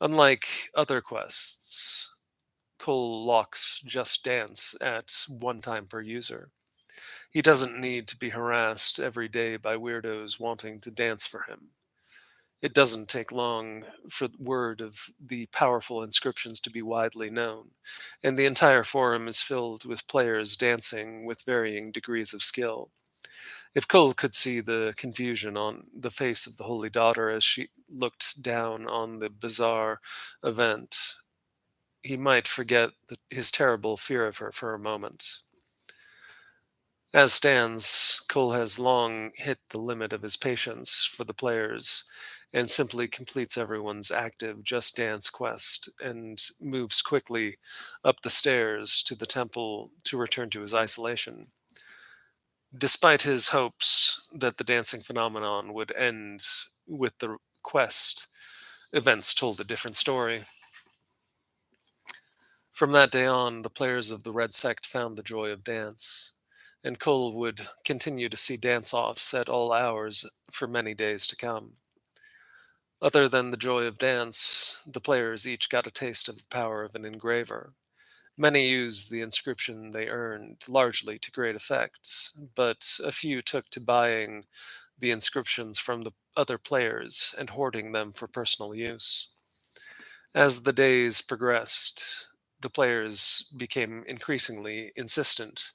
Unlike other quests, Cole locks Just Dance at one time per user. He doesn't need to be harassed every day by weirdos wanting to dance for him. It doesn't take long for word of the powerful inscriptions to be widely known, and the entire forum is filled with players dancing with varying degrees of skill. If Cole could see the confusion on the face of the Holy Daughter as she looked down on the bizarre event, he might forget his terrible fear of her for a moment. As stands, Cole has long hit the limit of his patience for the players and simply completes everyone's active Just Dance quest and moves quickly up the stairs to the temple to return to his isolation. Despite his hopes that the dancing phenomenon would end with the quest, events told a different story. From that day on, the players of the Red Sect found the joy of dance, and Cole would continue to see dance offs at all hours for many days to come. Other than the joy of dance, the players each got a taste of the power of an engraver. Many used the inscription they earned largely to great effect, but a few took to buying the inscriptions from the other players and hoarding them for personal use. As the days progressed, the players became increasingly insistent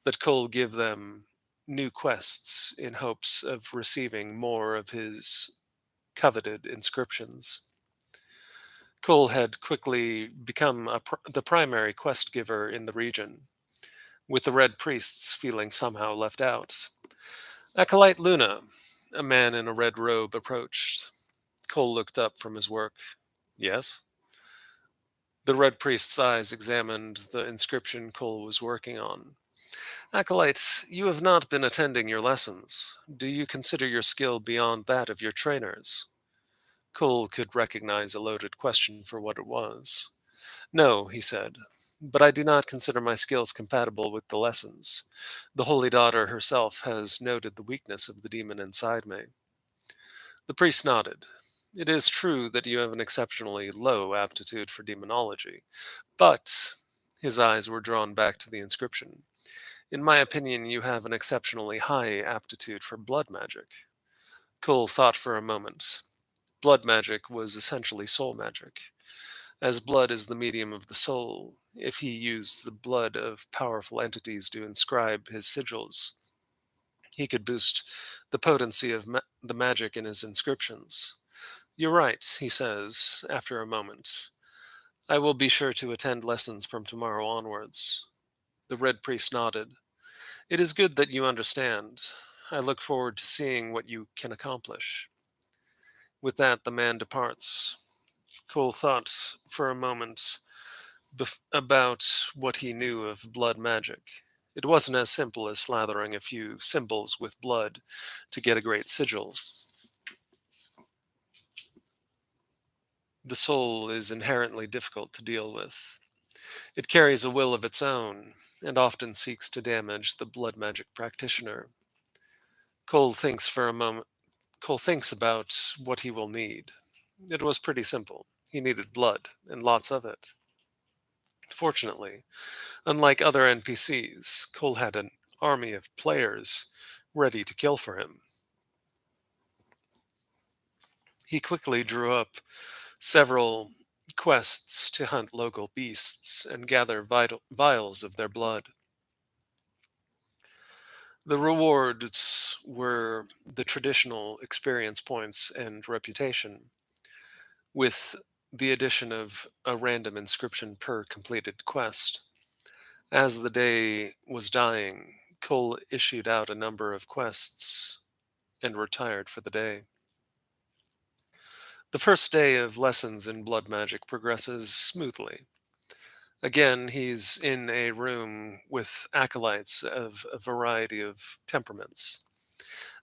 that Cole give them new quests in hopes of receiving more of his coveted inscriptions. Cole had quickly become the primary quest giver in the region, with the Red Priests feeling somehow left out. Acolyte Luna, a man in a red robe, approached. Cole looked up from his work. Yes? The Red Priest's eyes examined the inscription Cole was working on. Acolyte, you have not been attending your lessons. Do you consider your skill beyond that of your trainers? Cole could recognize a loaded question for what it was. No, he said, but I do not consider my skills compatible with the lessons. The Holy Daughter herself has noted the weakness of the demon inside me. The priest nodded. It is true that you have an exceptionally low aptitude for demonology, but his eyes were drawn back to the inscription. In my opinion, you have an exceptionally high aptitude for blood magic. Cole thought for a moment. Blood magic was essentially soul magic. As blood is the medium of the soul, if he used the blood of powerful entities to inscribe his sigils, he could boost the potency of the magic in his inscriptions. You're right, he says, after a moment. I will be sure to attend lessons from tomorrow onwards. The Red Priest nodded. It is good that you understand. I look forward to seeing what you can accomplish. With that, the man departs. Cole thought for a moment about what he knew of blood magic. It wasn't as simple as slathering a few symbols with blood to get a great sigil. The soul is inherently difficult to deal with. It carries a will of its own, and often seeks to damage the blood magic practitioner. Cole thinks for a moment. Cole thinks about what he will need. It was pretty simple. He needed blood, and lots of it. Fortunately, unlike other NPCs, Cole had an army of players ready to kill for him. He quickly drew up several quests to hunt local beasts and gather vials of their blood. The rewards were the traditional experience points and reputation, with the addition of a random inscription per completed quest. As the day was dying, Cole issued out a number of quests and retired for the day. The first day of lessons in blood magic progresses smoothly. Again, he's in a room with acolytes of a variety of temperaments.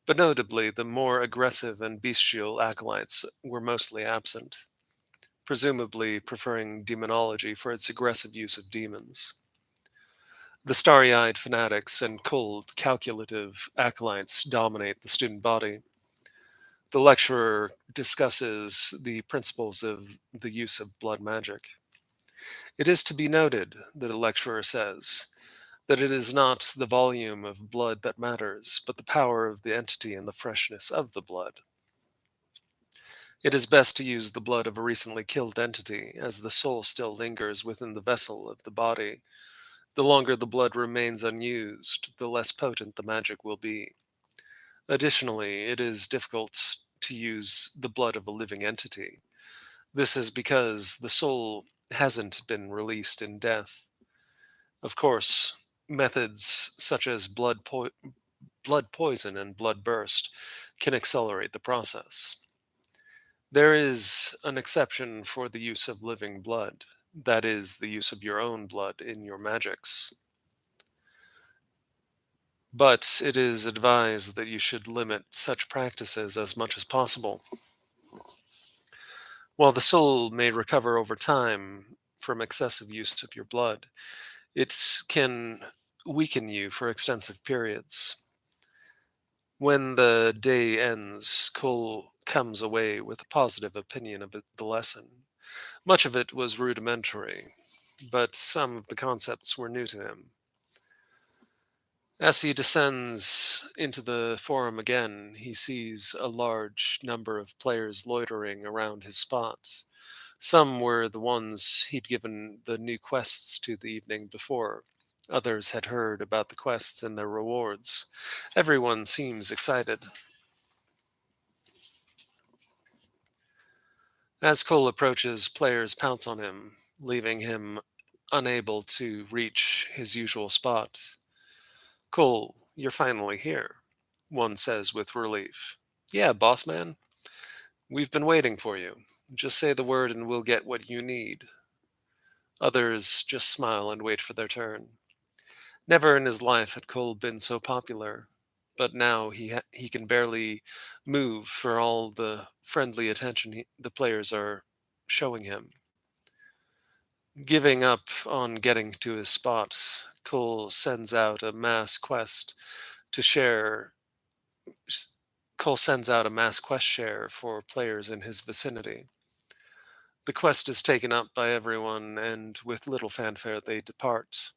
But notably, the more aggressive and bestial acolytes were mostly absent, presumably preferring demonology for its aggressive use of demons. The starry eyed fanatics and cold, calculative acolytes dominate the student body. The lecturer discusses the principles of the use of blood magic. It is to be noted, the lecturer says, that it is not the volume of blood that matters, but the power of the entity and the freshness of the blood. It is best to use the blood of a recently killed entity, as the soul still lingers within the vessel of the body. The longer the blood remains unused, the less potent the magic will be. Additionally, it is difficult to use the blood of a living entity. This is because the soul hasn't been released in death. Of course, methods such as blood poison and blood burst can accelerate the process. There is an exception for the use of living blood, that is, the use of your own blood in your magics. But it is advised that you should limit such practices as much as possible. While the soul may recover over time from excessive use of your blood, it can weaken you for extensive periods. When the day ends, Cole comes away with a positive opinion of the lesson. Much of it was rudimentary, but some of the concepts were new to him. As he descends into the forum again, he sees a large number of players loitering around his spot. Some were the ones he'd given the new quests to the evening before. Others had heard about the quests and their rewards. Everyone seems excited. As Cole approaches, players pounce on him, leaving him unable to reach his usual spot. Cole, you're finally here, one says with relief. Yeah, boss man. We've been waiting for you. Just say the word and we'll get what you need. Others just smile and wait for their turn. Never in his life had Cole been so popular, but now he can barely move for all the friendly attention the players are showing him. Giving up on getting to his spot, Cole sends out a mass quest to share. Cole sends out a mass quest share for players in his vicinity. The quest is taken up by everyone, and with little fanfare they depart.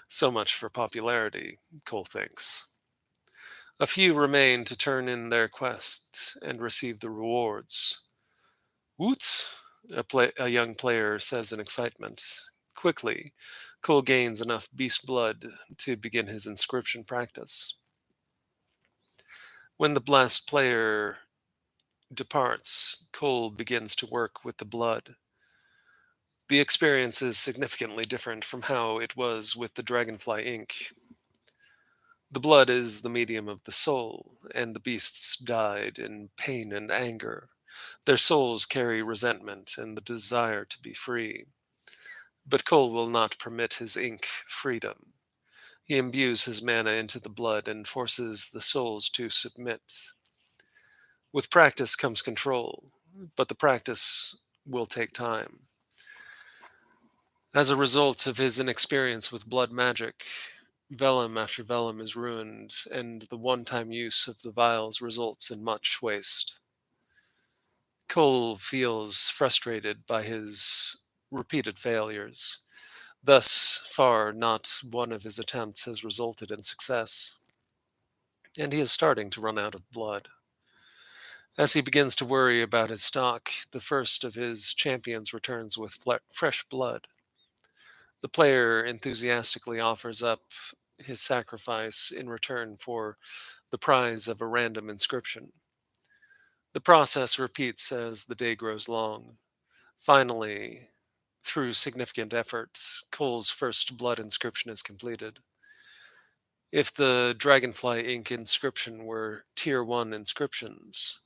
So much for popularity, Cole thinks. A few remain to turn in their quest and receive the rewards. Woot! A young player says in excitement. Quickly, Cole gains enough beast blood to begin his inscription practice. When the blessed player departs, Cole begins to work with the blood. The experience is significantly different from how it was with the dragonfly ink. The blood is the medium of the soul, and the beasts died in pain and anger. Their souls carry resentment and the desire to be free. But Cole will not permit his ink freedom. He imbues his mana into the blood and forces the souls to submit. With practice comes control, but the practice will take time. As a result of his inexperience with blood magic, vellum after vellum is ruined, and the one time use of the vials results in much waste. Cole feels frustrated by his repeated failures. Thus far, not one of his attempts has resulted in success, and he is starting to run out of blood. As he begins to worry about his stock, the first of his champions returns with fresh blood. The player enthusiastically offers up his sacrifice in return for the prize of a random inscription. The process repeats as the day grows long. Finally, through significant effort, Cole's first blood inscription is completed. If the Dragonfly Ink inscription were Tier 1 inscriptions,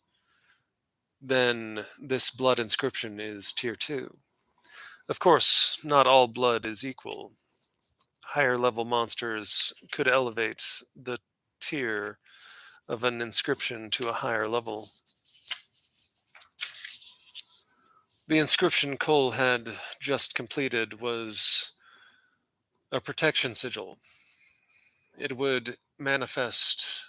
then this blood inscription is Tier 2. Of course, not all blood is equal. Higher level monsters could elevate the tier of an inscription to a higher level. The inscription Cole had just completed was a protection sigil. It would manifest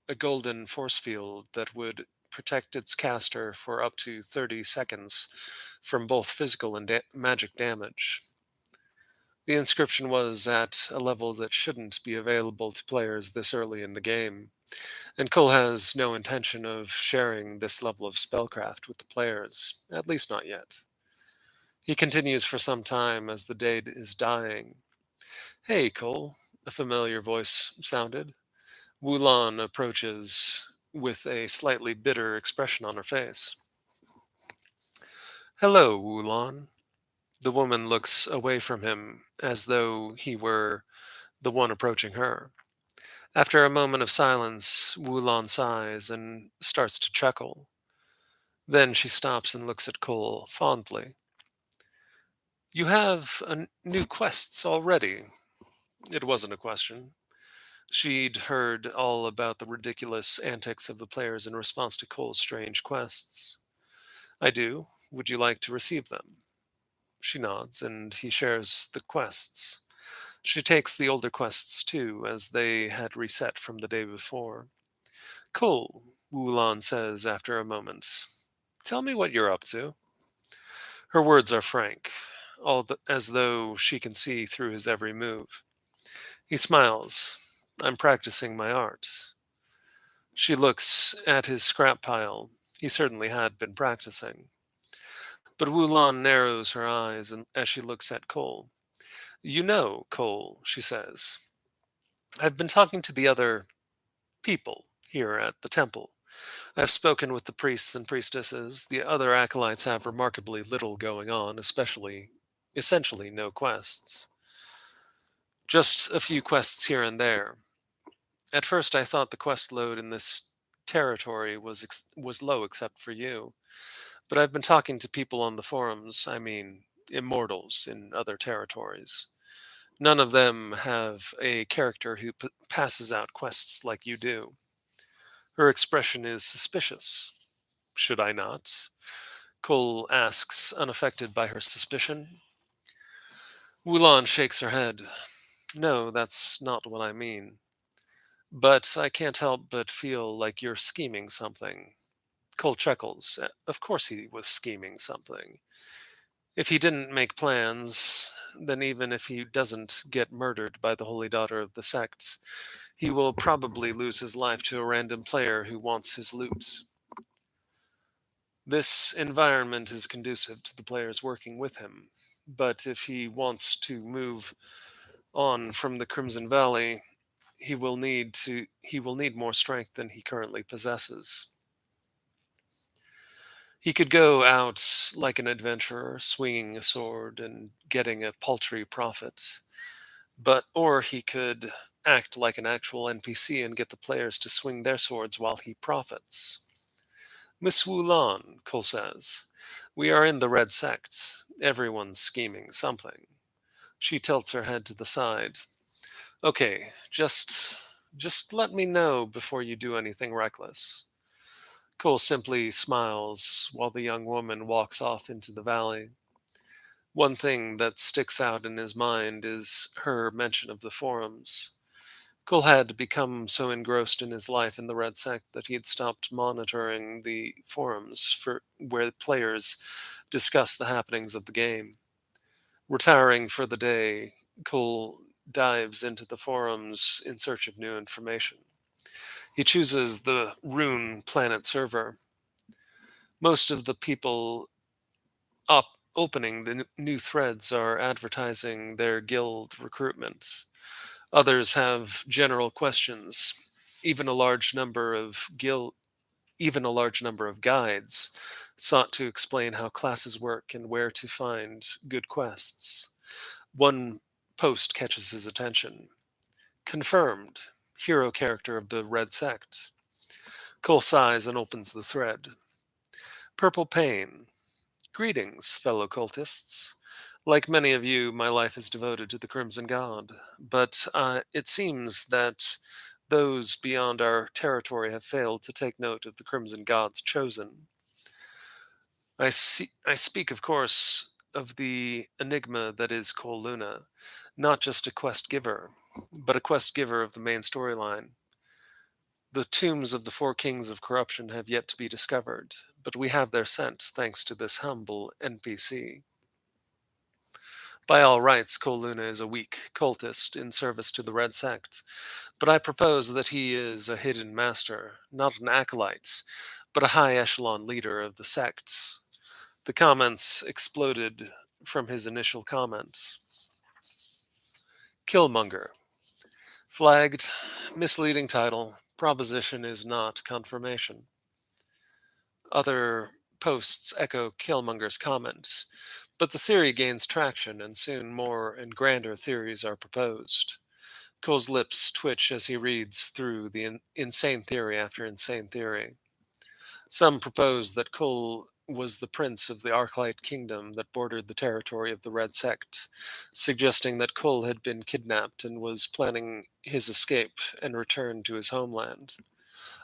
a golden force field that would protect its caster for up to 30 seconds from both physical and magic damage. The inscription was at a level that shouldn't be available to players this early in the game, and Cole has no intention of sharing this level of spellcraft with the players, at least not yet. He continues for some time as the day is dying. Hey, Cole, a familiar voice sounded. Wulan approaches with a slightly bitter expression on her face. Hello, Wulan. The woman looks away from him as though he were the one approaching her. After a moment of silence, Wulan sighs and starts to chuckle. Then she stops and looks at Cole fondly. You have new quests already. It wasn't a question. She'd heard all about the ridiculous antics of the players in response to Cole's strange quests. I do. Would you like to receive them? She nods, and he shares the quests. She takes the older quests too, as they had reset from the day before. Cole, Wulan says after a moment. Tell me what you're up to. Her words are frank, as though she can see through his every move. He smiles. I'm practicing my art. She looks at his scrap pile. He certainly had been practicing. But Wulan narrows her eyes as she looks at Cole. You know, Cole, she says, I've been talking to the other people here at the temple. I've spoken with the priests and priestesses. The other acolytes have remarkably little going on, essentially no quests. Just a few quests here and there. At first I thought the quest load in this territory was low except for you. But I've been talking to people on the forums, I mean, immortals in other territories. None of them have a character who passes out quests like you do. Her expression is suspicious. Should I not? Cole asks, unaffected by her suspicion. Wulan shakes her head. No, that's not what I mean. But I can't help but feel like you're scheming something. Cole chuckles. Of course he was scheming something. If he didn't make plans, then even if he doesn't get murdered by the holy daughter of the sect, he will probably lose his life to a random player who wants his loot. This environment is conducive to the players working with him, but if he wants to move on from the Crimson Valley, he will need more strength than he currently possesses. He could go out like an adventurer, swinging a sword and getting a paltry profit, or he could act like an actual NPC and get the players to swing their swords while he profits. Miss Wulan, Cole says, we are in the red sect. Everyone's scheming something. She tilts her head to the side. Okay, just let me know before you do anything reckless. Cole simply smiles while the young woman walks off into the valley. One thing that sticks out in his mind is her mention of the forums. Cole had become so engrossed in his life in the Red Sect that he had stopped monitoring the forums for where players discuss the happenings of the game. Retiring for the day, Cole dives into the forums in search of new information. He chooses the Rune Planet server. Most of the people opening the new threads are advertising their guild recruitment. Others have general questions. Even a large number of even a large number of guides sought to explain how classes work and where to find good quests. One post catches his attention. Confirmed. Hero character of the Red Sect. Cole sighs and opens the thread. Purple Pain. Greetings, fellow cultists. Like many of you, my life is devoted to the Crimson God, but it seems that Those beyond our territory have failed to take note of the Crimson God's chosen. I speak, of course, of the enigma that is Cole Luna, not just a quest giver, but a quest giver of the main storyline. The tombs of the four kings of corruption have yet to be discovered, but we have their scent thanks to this humble NPC. By all rights, Cole Luna is a weak cultist in service to the Red Sect, but I propose that he is a hidden master, not an acolyte, but a high echelon leader of the sect. The comments exploded from his initial comments. Killmonger. Flagged. Misleading title. Proposition is not confirmation. Other posts echo Killmonger's comment, but the theory gains traction and soon more and grander theories are proposed. Cole's lips twitch as he reads through the insane theory after insane theory. Some propose that Cole was the prince of the Arclight kingdom that bordered the territory of the Red Sect, suggesting that Cole had been kidnapped and was planning his escape and return to his homeland.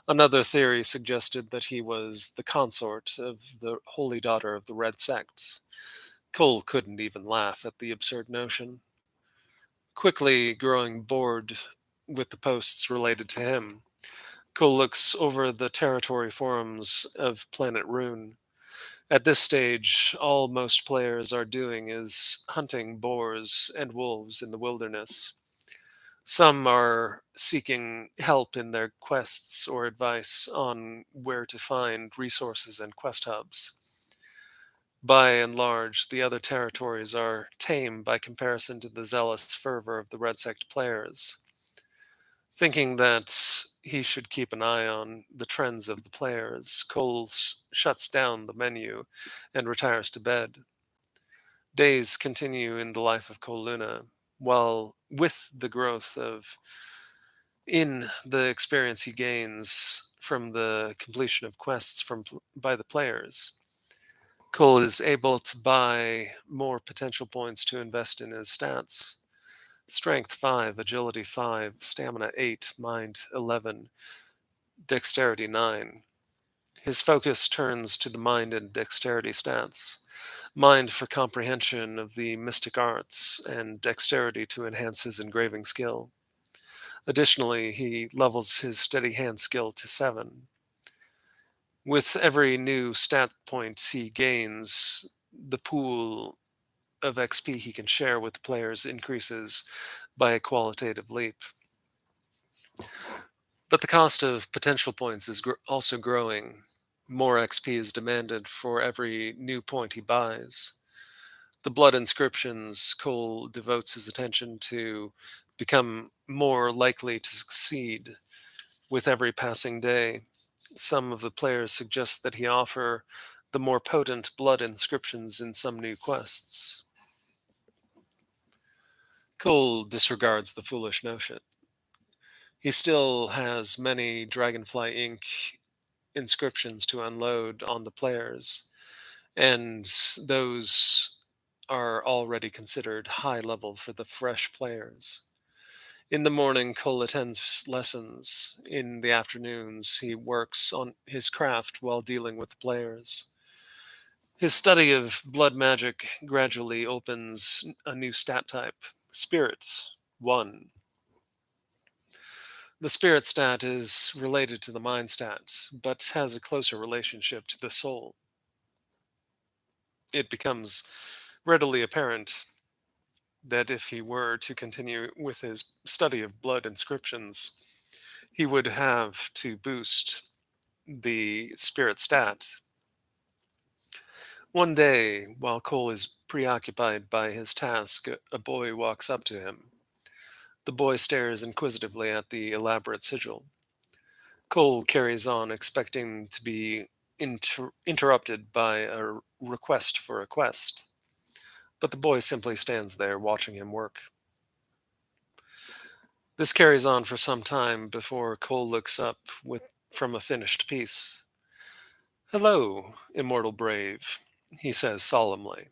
Another theory suggested that he was the consort of the holy daughter of the Red Sect. Cole couldn't even laugh at the absurd notion. Quickly growing bored with the posts related to him, Cole looks over the territory forums of Planet Rune. At this stage, all most players are doing is hunting boars and wolves in the wilderness. Some are seeking help in their quests or advice on where to find resources and quest hubs. By and large, the other territories are tame by comparison to the zealous fervor of the Red Sect players. Thinking that he should keep an eye on the trends of the players, Cole shuts down the menu and retires to bed. Days continue in the life of Cole Luna, while with the growth of in the experience he gains from the completion of quests by the players, Cole is able to buy more potential points to invest in his stats. Strength 5, agility 5, stamina 8, mind 11, dexterity 9. His focus turns to the mind and dexterity stats. Mind for comprehension of the mystic arts, and dexterity to enhance his engraving skill. Additionally, he levels his steady hand skill to 7. With every new stat point he gains, the pool of XP he can share with the players increases by a qualitative leap. But the cost of potential points is also growing. More XP is demanded for every new point he buys. The blood inscriptions Cole devotes his attention to become more likely to succeed with every passing day. Some of the players suggest that he offer the more potent blood inscriptions in some new quests. Cole disregards the foolish notion. He still has many Dragonfly Ink inscriptions to unload on the players, and those are already considered high level for the fresh players. In the morning, Cole attends lessons. In the afternoons, he works on his craft while dealing with the players. His study of blood magic gradually opens a new stat type, Spirit 1. The Spirit stat is related to the Mind stat, but has a closer relationship to the soul. It becomes readily apparent that if he were to continue with his study of blood inscriptions, he would have to boost the spirit stat. One day, while Cole is preoccupied by his task, a boy walks up to him. The boy stares inquisitively at the elaborate sigil. Cole carries on, expecting to be interrupted by a request for a quest, but the boy simply stands there watching him work. This carries on for some time before Cole looks up from a finished piece. "Hello, immortal brave," he says solemnly.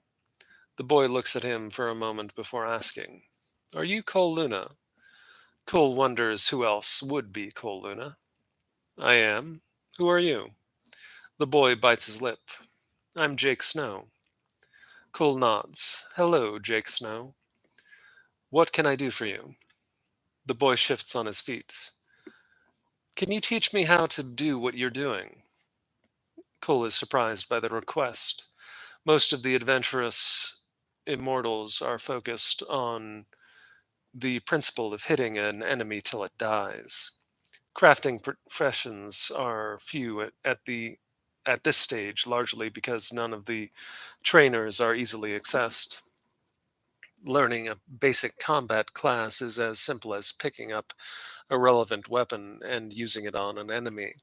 The boy looks at him for a moment before asking, "Are you Cole Luna?" Cole wonders who else would be Cole Luna. I am. Who are you? The boy bites his lip. I'm Jake Snow. Cole nods. Hello, Jake Snow. What can I do for you? The boy shifts on his feet. Can you teach me how to do what you're doing? Cole is surprised by the request. Most of the adventurous immortals are focused on the principle of hitting an enemy till it dies. Crafting professions are few at this stage, largely because none of the trainers are easily accessed. Learning a basic combat class is as simple as picking up a relevant weapon and using it on an enemy.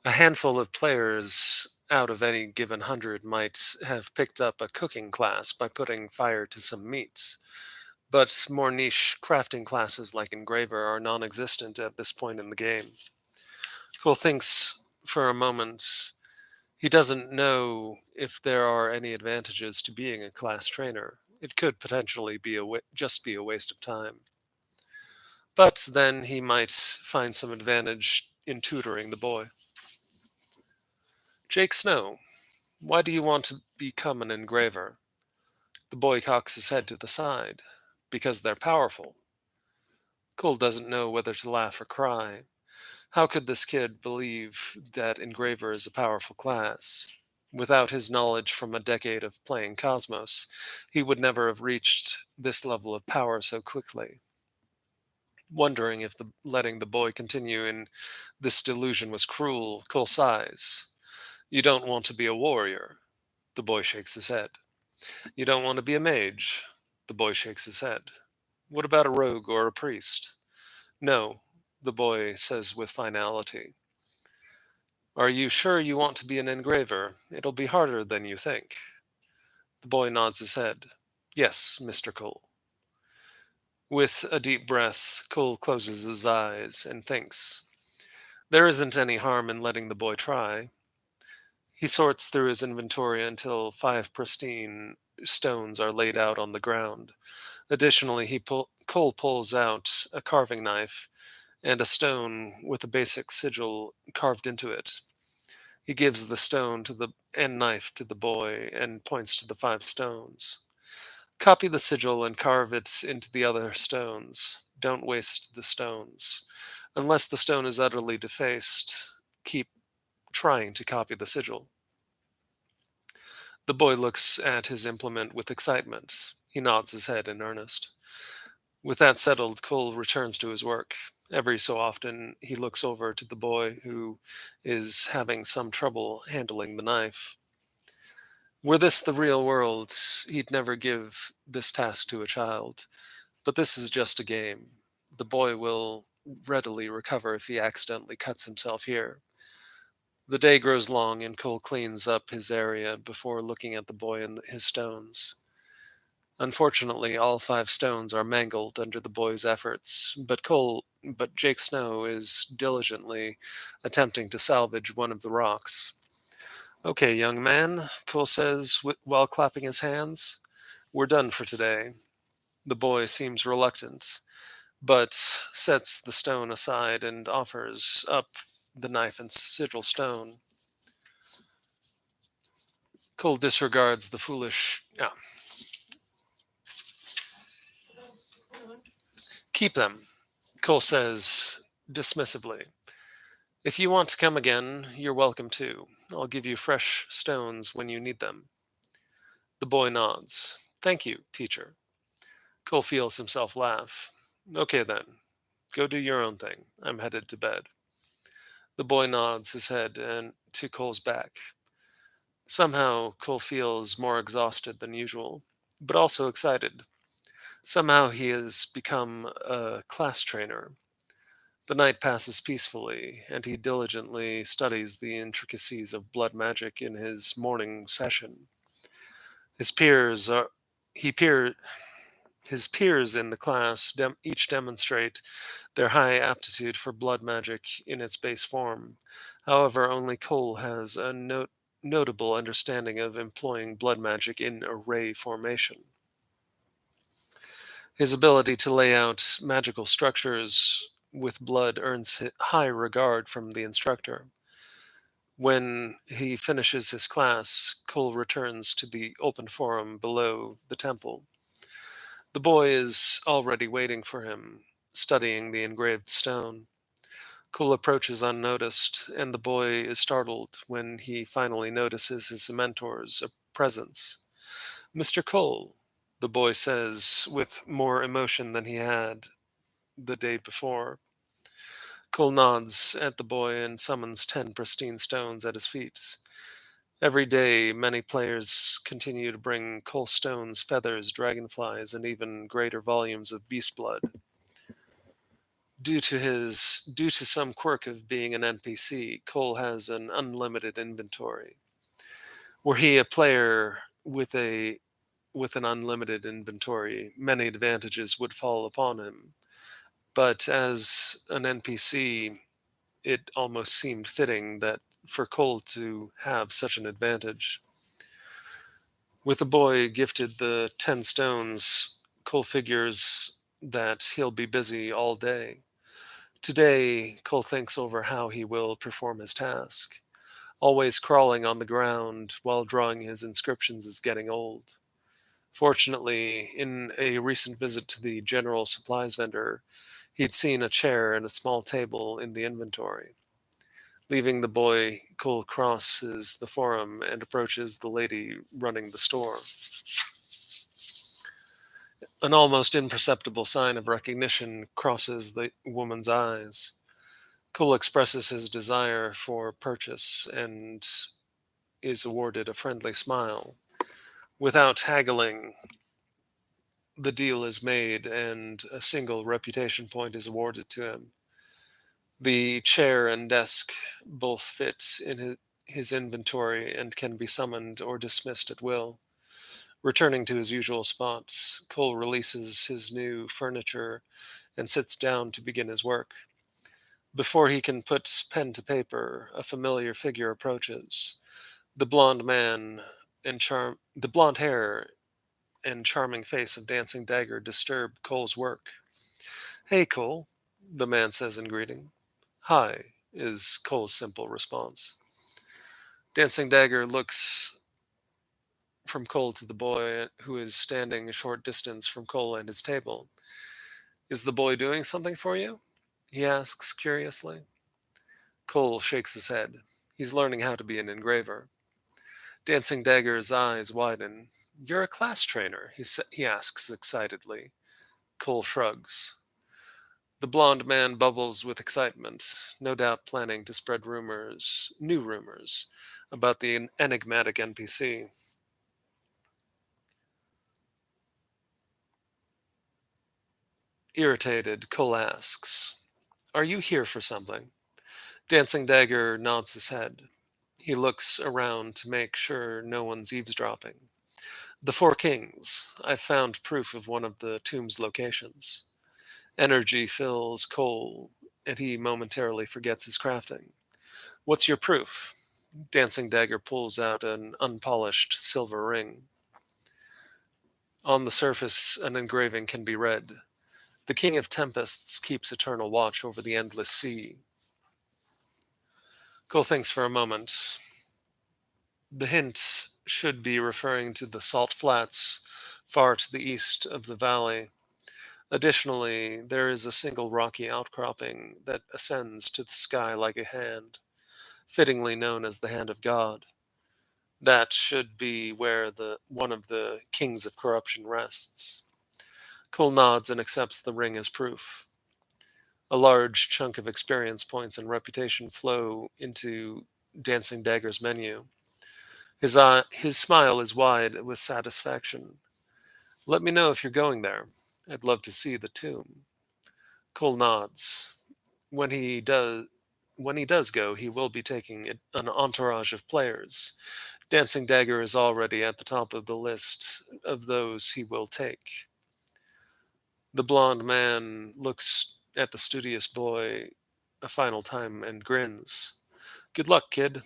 A handful of players out of any given hundred might have picked up a cooking class by putting fire to some meat, but more niche crafting classes like Engraver are non existent at this point in the game. Cole thinks for a moment. He doesn't know if there are any advantages to being a class trainer. It could potentially be just be a waste of time. But then he might find some advantage in tutoring the boy. Jake Snow, why do you want to become an engraver? The boy cocks his head to the side. Because they're powerful. Cole doesn't know whether to laugh or cry. How could this kid believe that engraver is a powerful class? Without his knowledge from a decade of playing Cosmos, he would never have reached this level of power so quickly. Wondering if letting the boy continue in this delusion was cruel, Cole sighs. You don't want to be a warrior. The boy shakes his head. You don't want to be a mage. The boy shakes his head. What about a rogue or a priest? No, the boy says with finality. Are you sure you want to be an engraver? It'll be harder than you think. The boy nods his head. Yes, Mr. Cole. With a deep breath, Cole closes his eyes and thinks. There isn't any harm in letting the boy try. He sorts through his inventory until 5 pristine stones are laid out on the ground. Additionally, Cole pulls out a carving knife and a stone with a basic sigil carved into it. He gives the stone to the and knife to the boy and points to the 5 stones. Copy the sigil and carve it into the other stones. Don't waste the stones. Unless the stone is utterly defaced, keep trying to copy the sigil. The boy looks at his implement with excitement. He nods his head in earnest. With that settled, Cole returns to his work. Every so often, he looks over to the boy who is having some trouble handling the knife. Were this the real world, he'd never give this task to a child. But this is just a game. The boy will readily recover if he accidentally cuts himself here. The day grows long, and Cole cleans up his area before looking at the boy and his stones. Unfortunately, all 5 stones are mangled under the boy's efforts, but Jake Snow is diligently attempting to salvage one of the rocks. Okay, young man, Cole says while clapping his hands. We're done for today. The boy seems reluctant, but sets the stone aside and offers up the knife and sigil stone. Cole disregards the foolish. Yeah, keep them, Cole says dismissively. If you want to come again, you're welcome to. I'll give you fresh stones when you need them. The boy nods. Thank you, teacher. Cole feels himself laugh. Okay then, go do your own thing. I'm headed to bed. The boy nods his head and to Cole's back. Somehow, Cole feels more exhausted than usual, but also excited. Somehow he has become a class trainer. The night passes peacefully, and he diligently studies the intricacies of blood magic in his morning session. His peers are he peer his peers in the class each demonstrate their high aptitude for blood magic in its base form. However, only Cole has a notable understanding of employing blood magic in array formation. His ability to lay out magical structures with blood earns high regard from the instructor. When he finishes his class, Cole returns to the open forum below the temple. The boy is already waiting for him, studying the engraved stone. Cole approaches unnoticed, and the boy is startled when he finally notices his mentor's presence. Mr. Cole, the boy says with more emotion than he had the day before. Cole nods at the boy and summons 10 pristine stones at his feet. Every day, many players continue to bring Cole stones, feathers, dragonflies, and even greater volumes of beast blood. Due to some quirk of being an NPC, Cole has an unlimited inventory. Were he a player with an unlimited inventory, many advantages would fall upon him. But as an NPC, it almost seemed fitting that for Cole to have such an advantage. With the boy gifted the 10 stones, Cole figures that he'll be busy all day. Today, Cole thinks over how he will perform his task. Always crawling on the ground while drawing his inscriptions is getting old. Fortunately, in a recent visit to the general supplies vendor, he'd seen a chair and a small table in the inventory. Leaving the boy, Cole crosses the forum and approaches the lady running the store. An almost imperceptible sign of recognition crosses the woman's eyes. Cole expresses his desire for purchase and is awarded a friendly smile. Without haggling, the deal is made and a single reputation point is awarded to him. The chair and desk both fit in his inventory and can be summoned or dismissed at will. Returning to his usual spots, Cole releases his new furniture and sits down to begin his work. Before he can put pen to paper, a familiar figure approaches. The blonde man the blonde hair and charming face of Dancing Dagger disturb Cole's work. "Hey, Cole," the man says in greeting. "Hi," is Cole's simple response. Dancing Dagger looks from Cole to the boy, who is standing a short distance from Cole and his table. "Is the boy doing something for you?" he asks curiously. Cole shakes his head. He's learning how to be an engraver. Dancing Dagger's eyes widen. "You're a class trainer," he asks excitedly. Cole shrugs. The blond man bubbles with excitement, no doubt planning to spread new rumors, about the enigmatic NPC. Irritated, Cole asks, "Are you here for something?" Dancing Dagger nods his head. He looks around to make sure no one's eavesdropping. "The Four Kings. I've found proof of one of the tomb's locations." Energy fills Cole, and he momentarily forgets his crafting. "What's your proof?" Dancing Dagger pulls out an unpolished silver ring. On the surface, an engraving can be read. "The King of Tempests keeps eternal watch over the endless sea." Cole thinks for a moment. The hint should be referring to the salt flats far to the east of the valley. Additionally, there is a single rocky outcropping that ascends to the sky like a hand, fittingly known as the Hand of God. That should be where the one of the kings of corruption rests. Cole nods and accepts the ring as proof. A large chunk of experience points and reputation flow into Dancing Dagger's menu. His smile is wide with satisfaction. "Let me know if you're going there. I'd love to see the tomb." Cole nods. When he does, when he does go, he will be taking an entourage of players. Dancing Dagger is already at the top of the list of those he will take. The blond man looks at the studious boy a final time and grins. "Good luck, kid."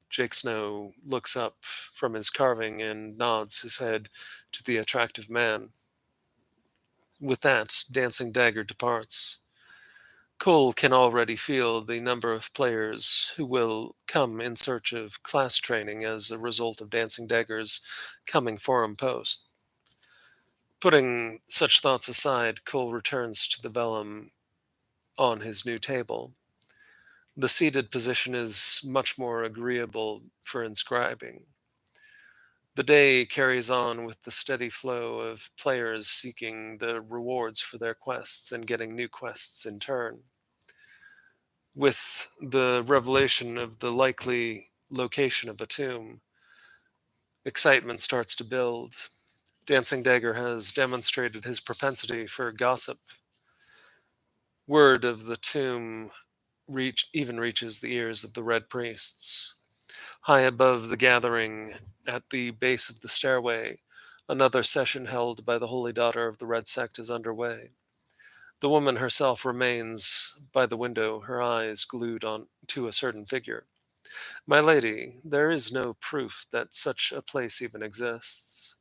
Jake Snow looks up from his carving and nods his head to the attractive man. With that, Dancing Dagger departs. Cole can already feel the number of players who will come in search of class training as a result of Dancing Dagger's coming forum post. Putting such thoughts aside, Cole returns to the vellum on his new table. The seated position is much more agreeable for inscribing. The day carries on with the steady flow of players seeking the rewards for their quests and getting new quests in turn. With the revelation of the likely location of a tomb, excitement starts to build. Dancing Dagger has demonstrated his propensity for gossip. Word of the tomb even reaches the ears of the Red Priests. High above the gathering, at the base of the stairway, another session held by the Holy Daughter of the Red Sect is underway. The woman herself remains by the window, her eyes glued on to a certain figure. My lady, there is no proof that such a place even exists.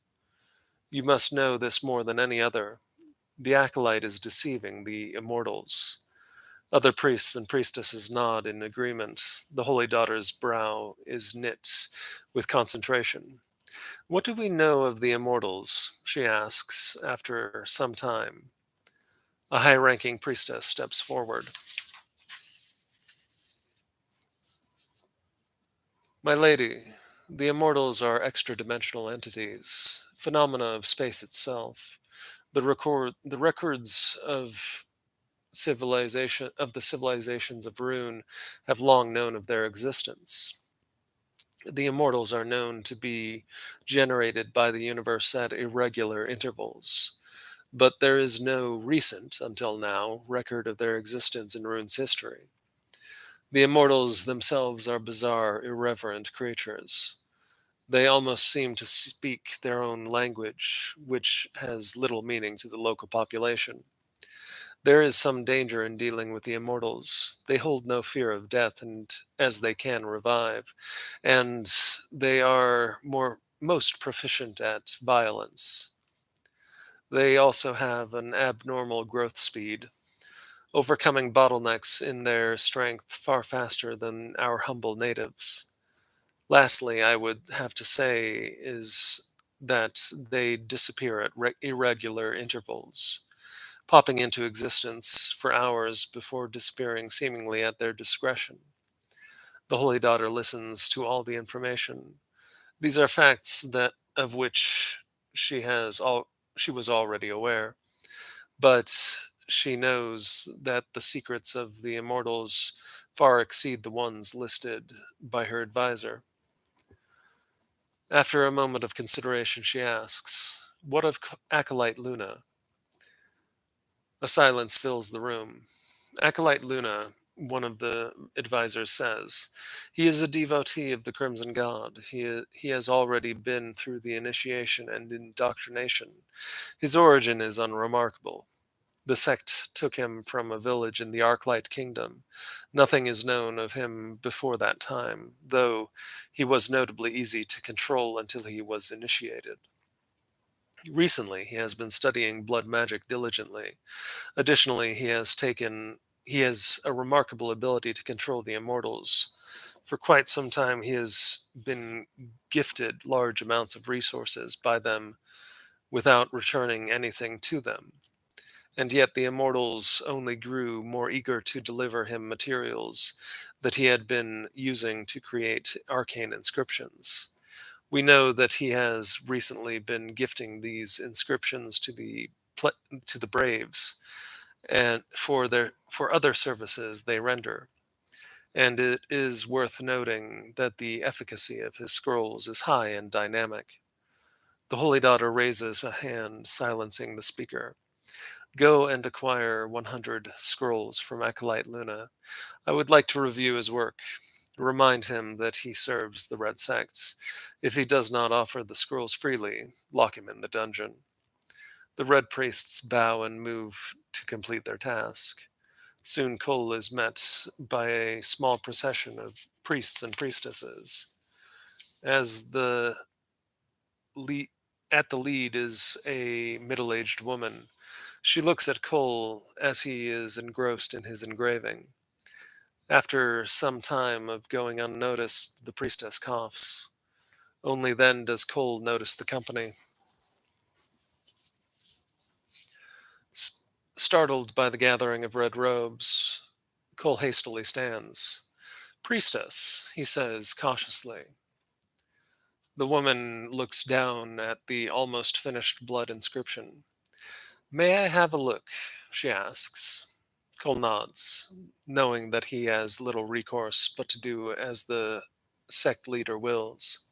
You must know this more than any other. The acolyte is deceiving the immortals. Other priests and priestesses nod in agreement. The Holy Daughter's brow is knit with concentration. What do we know of the immortals? She asks after some time. A high ranking priestess steps forward. My lady, the immortals are extra dimensional entities, phenomena of space itself. The records of the civilizations of Rune have long known of their existence. The immortals are known to be generated by the universe at irregular intervals, but there is no recent, until now, record of their existence in Rune's history. The immortals themselves are bizarre, irreverent creatures. They almost seem to speak their own language, which has little meaning to the local population. There is some danger in dealing with the immortals. They hold no fear of death, and as they can revive, and they are most proficient at violence. They also have an abnormal growth speed, overcoming bottlenecks in their strength far faster than our humble natives. Lastly, I would have to say is that they disappear at irregular intervals, popping into existence for hours before disappearing seemingly at their discretion. The Holy Daughter listens to all the information. These are facts that of which she was already aware, but she knows that the secrets of the immortals far exceed the ones listed by her advisor. After a moment of consideration, she asks, "What of Acolyte Luna?" A silence fills the room. Acolyte Luna, one of the advisors says, he is a devotee of the Crimson God. He has already been through the initiation and indoctrination. His origin is unremarkable. The sect took him from a village in the Arclight Kingdom. Nothing is known of him before that time, though he was notably easy to control until he was initiated. Recently, he has been studying blood magic diligently. Additionally, he has a remarkable ability to control the immortals. For quite some time, he has been gifted large amounts of resources by them without returning anything to them. And yet the immortals only grew more eager to deliver him materials that he had been using to create arcane inscriptions. We know that he has recently been gifting these inscriptions pla- to the braves and for other services they render. And it is worth noting that the efficacy of his scrolls is high and dynamic. The Holy Daughter raises a hand, silencing the speaker. Go and acquire 100 scrolls from Acolyte Luna. I would like to review his work. Remind him that he serves the Red Sect. If he does not offer the scrolls freely, lock him in the dungeon. The Red Priests bow and move to complete their task. Soon Cole is met by a small procession of priests and priestesses. As lead, at the lead is a middle-aged woman She looks at Cole as he is engrossed in his engraving. After some time of going unnoticed, the priestess coughs. Only then does Cole notice the company. S- Startled by the gathering of red robes, Cole hastily stands. Priestess, he says cautiously. The woman looks down at the almost finished blood inscription. May I have a look? She asks. Cole nods, knowing that he has little recourse but to do as the sect leader wills.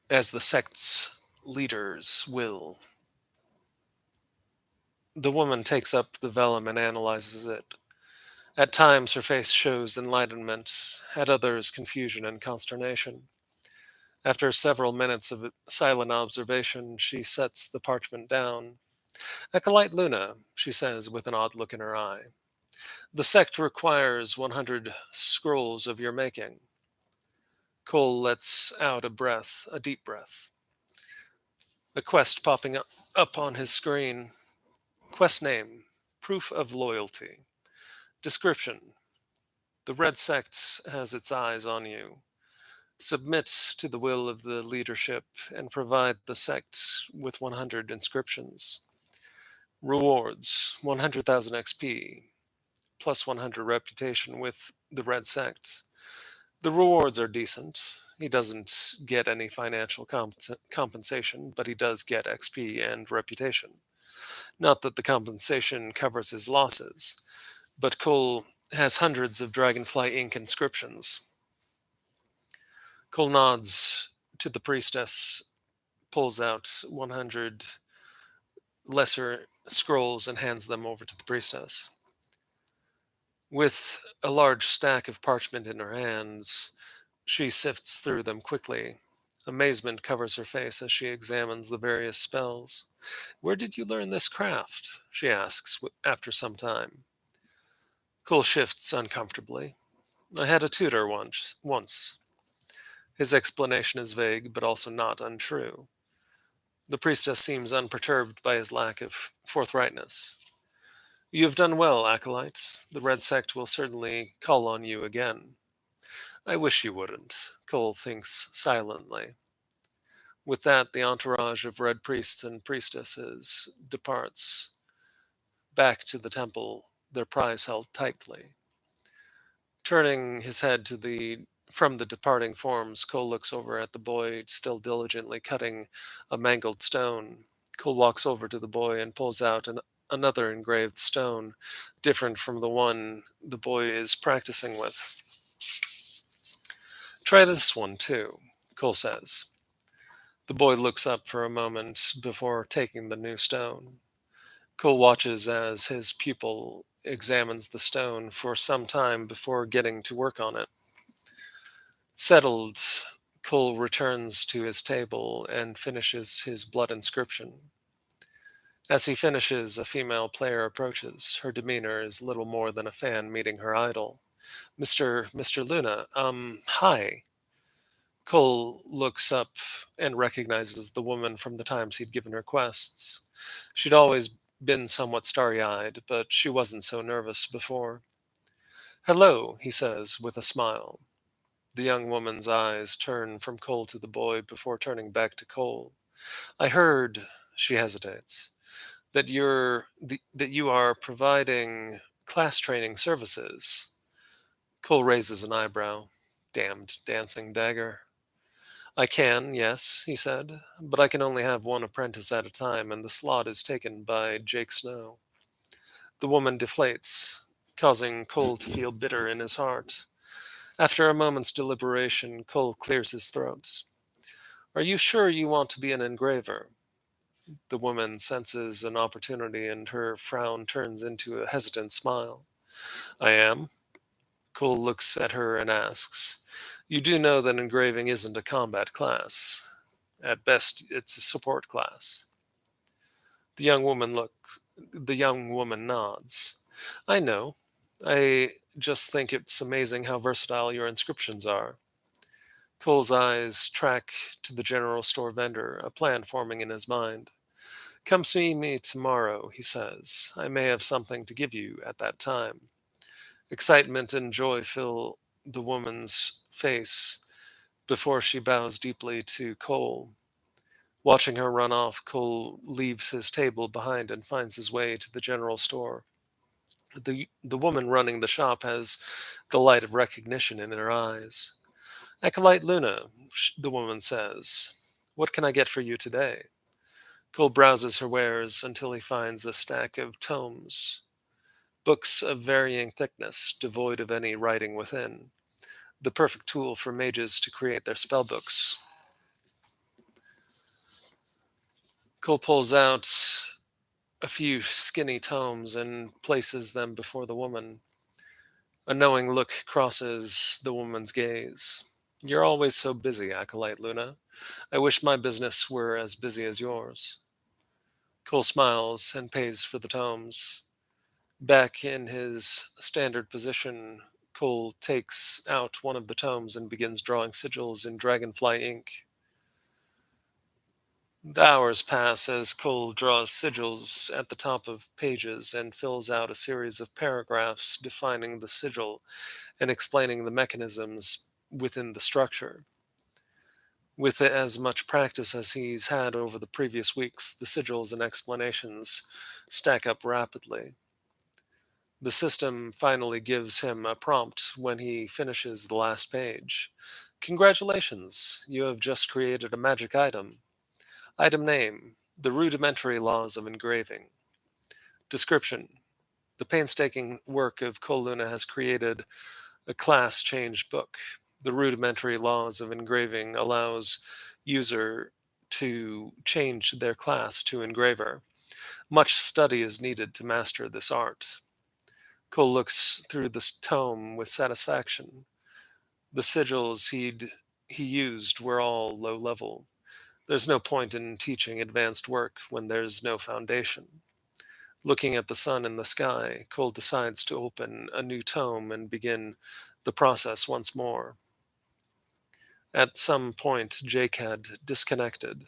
As the sect's leaders will. The woman takes up the vellum and analyzes it. At times her face shows enlightenment, at others confusion and consternation. After several minutes of silent observation, she sets the parchment down. Acolyte Luna, she says with an odd look in her eye. The sect requires 100 scrolls of your making. Cole lets out a deep breath. A quest popping up on his screen. Quest name, Proof of Loyalty. Description, the Red Sect has its eyes on you. Submit to the will of the leadership and provide the sect with 100 inscriptions. Rewards, 100,000 XP, plus 100 reputation with the Red Sect. The rewards are decent. He doesn't get any financial compensation, but he does get XP and reputation. Not that the compensation covers his losses, but Cole has hundreds of Dragonfly Ink inscriptions. Cole nods to the priestess, pulls out 100 lesser scrolls, and hands them over to the priestess. With a large stack of parchment in her hands, she sifts through them quickly. Amazement covers her face as she examines the various spells. Where did you learn this craft? She asks after some time. Cole shifts uncomfortably. I had a tutor once. His explanation is vague, but also not untrue. The priestess seems unperturbed by his lack of forthrightness. You have done well, Acolyte. The Red Sect will certainly call on you again. I wish you wouldn't, Cole thinks silently. With that, the entourage of red priests and priestesses departs back to the temple, their prize held tightly. Turning his head from the departing forms, Cole looks over at the boy still diligently cutting a mangled stone. Cole walks over to the boy and pulls out another engraved stone, different from the one the boy is practicing with. Try this one too, Cole says. The boy looks up for a moment before taking the new stone. Cole watches as his pupil examines the stone for some time before getting to work on it. Settled, Cole returns to his table and finishes his blood inscription. As he finishes, a female player approaches. Her demeanor is little more than a fan meeting her idol. Mr. Luna, hi. Cole looks up and recognizes the woman from the times he'd given her quests. She'd always been somewhat starry eyed, but she wasn't so nervous before. Hello, he says with a smile. The young woman's eyes turn from Cole to the boy before turning back to Cole. I heard, she hesitates, that you are providing class training services. Cole raises an eyebrow. Damned dancing dagger. I can, yes, he said, but I can only have one apprentice at a time, and the slot is taken by Jake Snow. The woman deflates, causing Cole to feel bitter in his heart. After a moment's deliberation, Cole clears his throat. Are you sure you want to be an engraver? The woman senses an opportunity, and her frown turns into a hesitant smile. I am. Cole looks at her and asks, you do know that engraving isn't a combat class. At best, it's a support class. The young woman looks. The young woman nods. I know. I just think it's amazing how versatile your inscriptions are. Cole's eyes track to the general store vendor, a plan forming in his mind. Come see me tomorrow, he says. I may have something to give you at that time. Excitement and joy fill the woman's face before she bows deeply to Cole. Watching her run off, Cole leaves his table behind and finds his way to the general store. The woman running the shop has the light of recognition in her eyes. Acolyte Luna, the woman says, what can I get for you today? Cole browses her wares until he finds a stack of tomes, books of varying thickness, devoid of any writing within, the perfect tool for mages to create their spell books. Cole pulls out a few skinny tomes and places them before the woman. A knowing look crosses the woman's gaze. You're always so busy, Acolyte Luna. I wish my business were as busy as yours. Cole smiles and pays for the tomes. Back in his standard position, Cole takes out one of the tomes and begins drawing sigils in dragonfly ink. The hours pass as Cole draws sigils at the top of pages and fills out a series of paragraphs defining the sigil and explaining the mechanisms within the structure. With as much practice as he's had over the previous weeks, the sigils and explanations stack up rapidly. The system finally gives him a prompt when he finishes the last page. Congratulations, you have just created a magic item. Item name, the rudimentary laws of engraving. Description, the painstaking work of Koluna has created a class change book. The rudimentary laws of engraving allows user to change their class to engraver. Much study is needed to master this art. Cole looks through this tome with satisfaction. The sigils he used were all low level. There's no point in teaching advanced work when there's no foundation. Looking at the sun in the sky, Cole decides to open a new tome and begin the process once more. At some point, Jake had disconnected.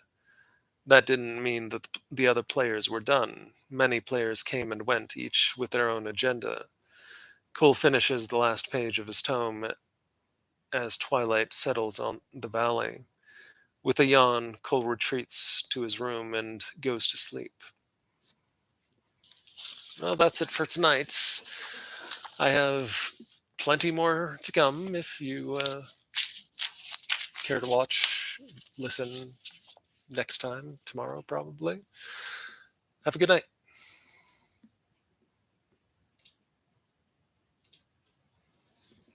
That didn't mean that the other players were done. Many players came and went, each with their own agenda. Cole finishes the last page of his tome as twilight settles on the valley. With a yawn, Cole retreats to his room and goes to sleep. Well, that's it for tonight. I have plenty more to come if you care to watch, listen next time, tomorrow probably. Have a good night.